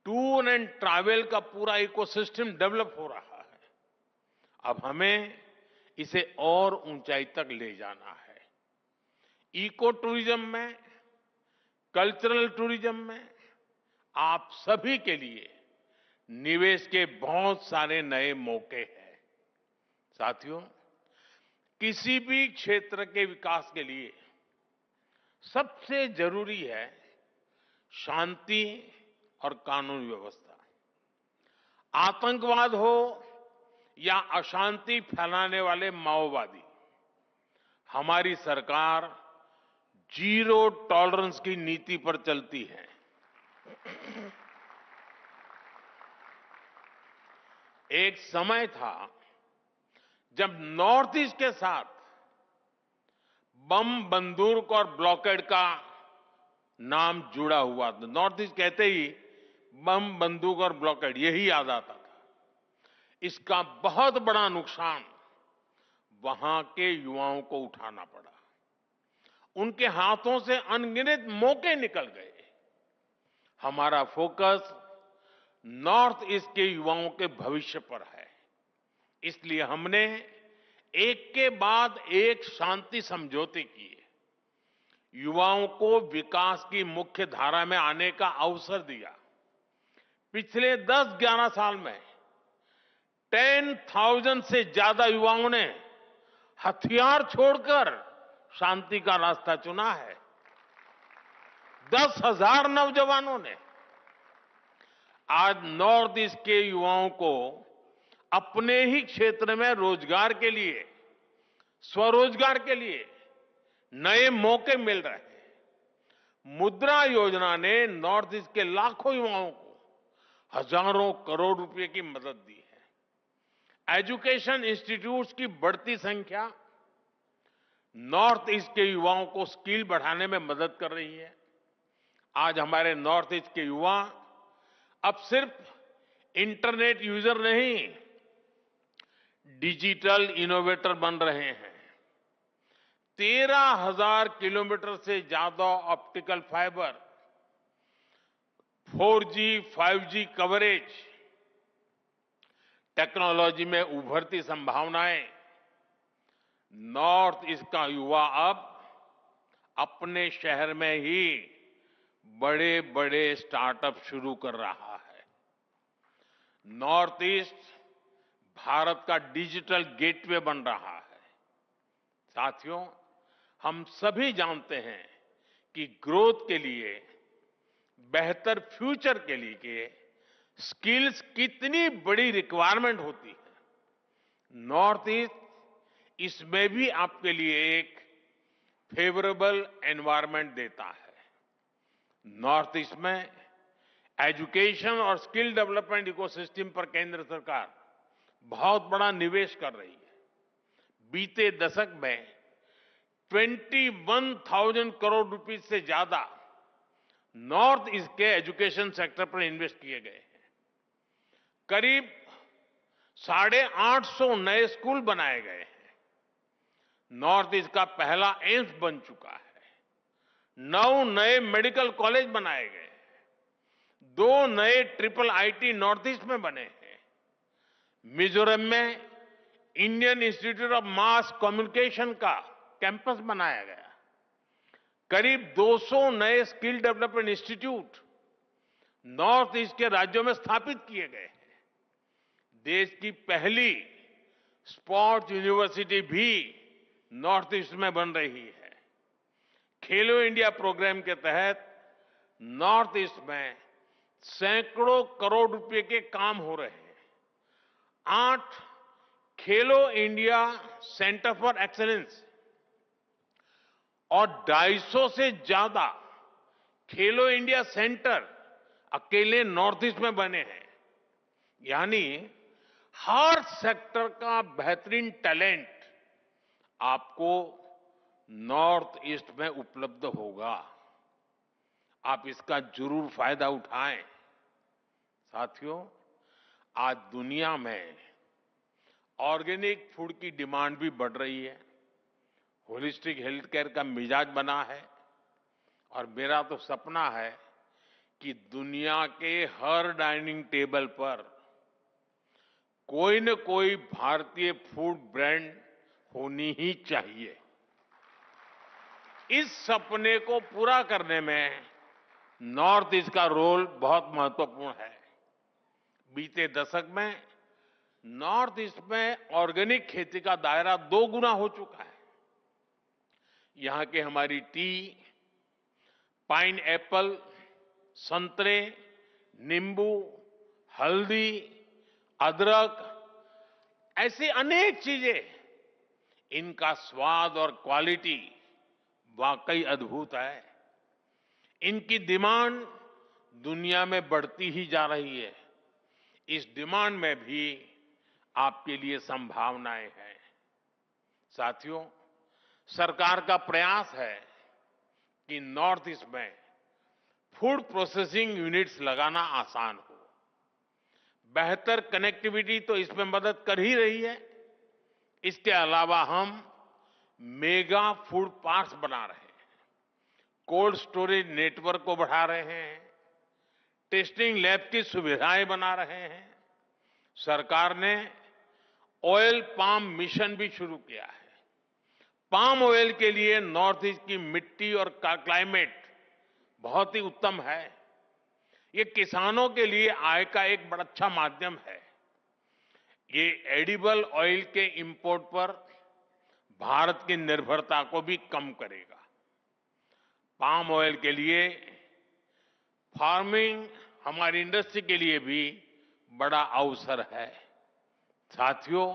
[SPEAKER 5] टूर एंड ट्रैवल का पूरा इकोसिस्टम डेवलप हो रहा है। अब हमें इसे और ऊंचाई तक ले जाना है। इको टूरिज्म में, कल्चरल टूरिज्म में आप सभी के लिए निवेश के बहुत सारे नए मौके हैं। साथियों, किसी भी क्षेत्र के विकास के लिए सबसे जरूरी है शांति और कानून व्यवस्था। आतंकवाद हो या अशांति फैलाने वाले माओवादी, हमारी सरकार जीरो टॉलरेंस की नीति पर चलती है। एक समय था जब नॉर्थ ईस्ट के साथ बम, बंदूक और ब्लॉकेड का नाम जुड़ा हुआ था। नॉर्थ ईस्ट कहते ही बम, बंदूक और ब्लॉकेड यही याद आता था। इसका बहुत बड़ा नुकसान वहां के युवाओं को उठाना पड़ा। उनके हाथों से अनगिनत मौके निकल गए। हमारा फोकस नॉर्थ ईस्ट के युवाओं के भविष्य पर है। इसलिए हमने एक के बाद एक शांति समझौते किए, युवाओं को विकास की मुख्य धारा में आने का अवसर दिया। पिछले 10-11 साल में 10,000 से ज्यादा युवाओं ने हथियार छोड़कर शांति का रास्ता चुना है। 10,000 नौजवानों ने। आज नॉर्थ ईस्ट के युवाओं को अपने ही क्षेत्र में रोजगार के लिए, स्वरोजगार के लिए नए मौके मिल रहे हैं। मुद्रा योजना ने नॉर्थ ईस्ट के लाखों युवाओं को हजारों करोड़ रुपए की मदद दी है। एजुकेशन इंस्टीट्यूट्स की बढ़ती संख्या नॉर्थ ईस्ट के युवाओं को स्किल बढ़ाने में मदद कर रही है। आज हमारे नॉर्थ ईस्ट के युवा अब सिर्फ इंटरनेट यूजर नहीं, डिजिटल इनोवेटर बन रहे हैं। 13,000 किलोमीटर से ज्यादा optical fibre, 4G, 5G coverage, technology में उभरती संभावनाएं। नॉर्थ ईस्ट का युवा अब अपने शहर में ही बड़े बड़े स्टार्टअप शुरू कर रहा है। नॉर्थ ईस्ट भारत का डिजिटल गेटवे बन रहा है। साथियों, हम सभी जानते हैं कि ग्रोथ के लिए, बेहतर फ्यूचर के लिए स्किल्स कितनी बड़ी रिक्वायरमेंट होती है। नॉर्थ ईस्ट इसमें भी आपके लिए एक फेवरेबल एनवायरनमेंट देता है। नॉर्थ ईस्ट में एजुकेशन और स्किल डेवलपमेंट इकोसिस्टम पर केंद्र सरकार बहुत बड़ा निवेश कर रही है। बीते दशक में 21,000 करोड़ रुपए से ज्यादा नॉर्थ ईस्ट के एजुकेशन सेक्टर पर इन्वेस्ट किए गए हैं। करीब 850 नए स्कूल बनाए गए हैं। नॉर्थ ईस्ट का पहला एम्स बन चुका है। 9 नए मेडिकल कॉलेज बनाए गए हैं। 2 नए ट्रिपल आईटी नॉर्थ ईस्ट में बने हैं। मिजोरम में Indian institute of mass communication का कैंपस बनाया गया। करीब 200 नए skill development institute north east के राज्यों में स्थापित किए गए हैं। देश की पहली स्पोर्ट्स यूनिवर्सिटी भी नॉर्थ ईस्ट में बन रही है। खेलो इंडिया प्रोग्राम के तहत नॉर्थ ईस्ट में सैकड़ों करोड़ रुपए के काम हो रहे हैं। 8 खेलो इंडिया सेंटर फॉर एक्सीलेंस और 250 से ज्यादा खेलो इंडिया सेंटर अकेले नॉर्थ ईस्ट में बने हैं। यानी हर सेक्टर का बेहतरीन टैलेंट आपको नॉर्थ ईस्ट में उपलब्ध होगा। आप इसका जरूर फायदा उठाएं। साथियों, आज दुनिया में ऑर्गेनिक फूड की डिमांड भी बढ़ रही है। होलिस्टिक हेल्थ केयर का मिजाज बना है और मेरा तो सपना है कि दुनिया के हर डाइनिंग टेबल पर कोई न कोई भारतीय फूड ब्रांड होनी ही चाहिए। इस सपने को पूरा करने में नॉर्थ ईस्ट का रोल बहुत महत्वपूर्ण है। बीते दशक में नॉर्थ ईस्ट में ऑर्गेनिक खेती का दायरा 2 गुना हो चुका है। यहां के हमारी टी, पाइन एप्पल, संतरे, नींबू, हल्दी, अदरक, ऐसी अनेक चीजें, इनका स्वाद और क्वालिटी वाकई अद्भुत है। इनकी डिमांड दुनिया में बढ़ती ही जा रही है। इस डिमांड में भी आपके लिए संभावनाएं हैं। साथियों, सरकार का प्रयास है कि नॉर्थ ईस्ट में फूड प्रोसेसिंग यूनिट्स लगाना आसान हो। बेहतर कनेक्टिविटी तो इसमें मदद कर ही रही है। इसके अलावा हम मेगा फूड पार्क्स बना रहे हैं, कोल्ड स्टोरेज नेटवर्क को बढ़ा रहे हैं, टेस्टिंग लैब की सुविधाएं बना रहे हैं। सरकार ने ऑयल पाम मिशन भी शुरू किया है। पाम ऑयल के लिए नॉर्थ ईस्ट की मिट्टी और क्लाइमेट बहुत ही उत्तम है। ये किसानों के लिए आय का एक बड़ा अच्छा माध्यम है। ये एडिबल ऑयल के इंपोर्ट पर भारत की निर्भरता को भी कम करेगा। पाम ऑयल के लिए फार्मिंग हमारी इंडस्ट्री के लिए भी बड़ा अवसर है। साथियों,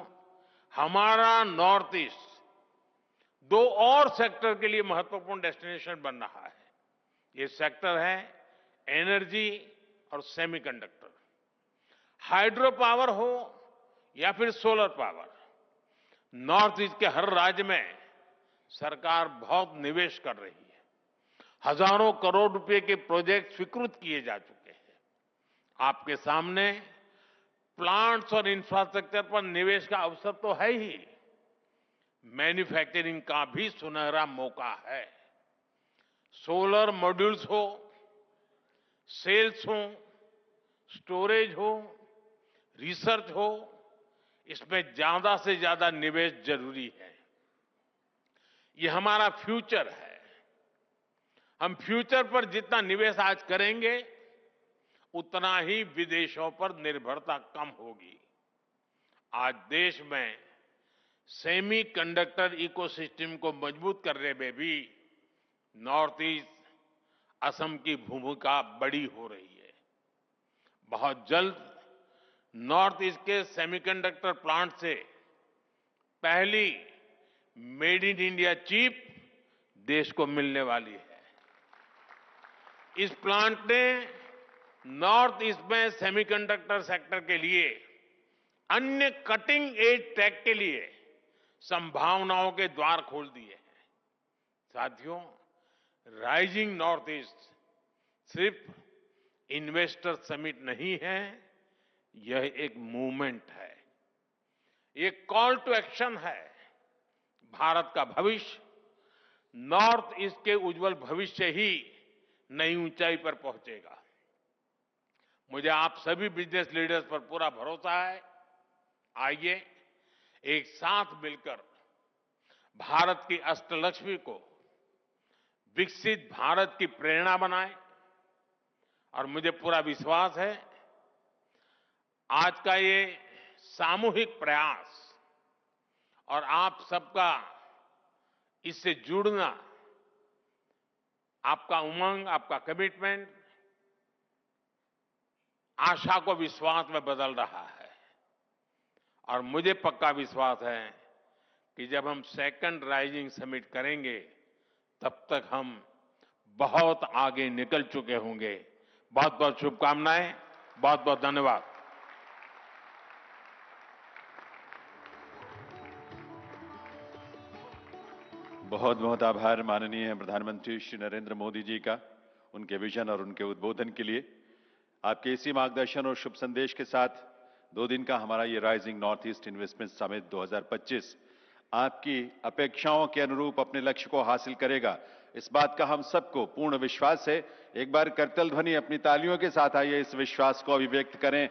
[SPEAKER 5] हमारा नॉर्थ ईस्ट 2 और सेक्टर के लिए महत्वपूर्ण डेस्टिनेशन बन रहा है। ये सेक्टर है एनर्जी और सेमीकंडक्टर। हाइड्रो पावर हो या फिर सोलर पावर, नॉर्थ ईस्ट के हर राज्य में सरकार बहुत निवेश कर रही है। हजारों करोड़ रुपए के प्रोजेक्ट स्वीकृत किए जा चुके हैं। आपके सामने प्लांट्स और इंफ्रास्ट्रक्चर पर निवेश का अवसर तो है ही, मैन्युफैक्चरिंग का भी सुनहरा मौका है। सोलर मॉड्यूल्स हो, सेल्स हो, स्टोरेज हो, रिसर्च हो, इसमें ज्यादा से ज्यादा निवेश जरूरी है। ये हमारा फ्यूचर है। हम फ्यूचर पर जितना निवेश आज करेंगे उतना ही विदेशों पर निर्भरता कम होगी। आज देश में सेमीकंडक्टर इकोसिस्टम को मजबूत करने में भी नॉर्थ ईस्ट, असम की भूमिका बड़ी हो रही है। बहुत जल्द नॉर्थ ईस्ट के सेमीकंडक्टर प्लांट से पहली मेड इन इंडिया चिप देश को मिलने वाली है। इस प्लांट ने नॉर्थ ईस्ट में सेमीकंडक्टर सेक्टर के लिए अन्य कटिंग एज टेक के लिए संभावनाओं के द्वार खोल दिए हैं। साथियों, राइजिंग नॉर्थ ईस्ट सिर्फ इन्वेस्टर समिट नहीं है, यह एक मूवमेंट है, एक कॉल टू एक्शन है। भारत का भविष्य नॉर्थ ईस्ट के उज्जवल भविष्य ही नई ऊंचाई पर पहुंचेगा। मुझे आप सभी बिजनेस लीडर्स पर पूरा भरोसा है। आइए एक साथ मिलकर भारत की अष्टलक्ष्मी को विकसित भारत की प्रेरणा बनाएं। और मुझे पूरा विश्वास है आज का ये सामूहिक प्रयास और आप सबका इससे जुड़ना, आपका उमंग, आपका कमिटमेंट आशा को विश्वास में बदल रहा है। और मुझे पक्का विश्वास है कि जब हम सेकंड राइजिंग समिट करेंगे तब तक हम बहुत आगे निकल चुके होंगे। बहुत बहुत शुभकामनाएं, बहुत बहुत धन्यवाद।
[SPEAKER 1] बहुत बहुत आभार माननीय प्रधानमंत्री श्री नरेंद्र मोदी जी का, उनके विजन और उनके उद्बोधन के लिए। आपके इसी मार्गदर्शन और शुभ संदेश के साथ 2 दिन का हमारा ये rising north east investment summit 2025 आपकी अपेक्षाओं के अनुरूप अपने लक्ष्य को हासिल करेगा, इस बात का हम सबको पूर्ण विश्वास है। एक बार करतल ध्वनि अपनी तालियों के साथ आइए इस विश्वास को अभिव्यक्त करें।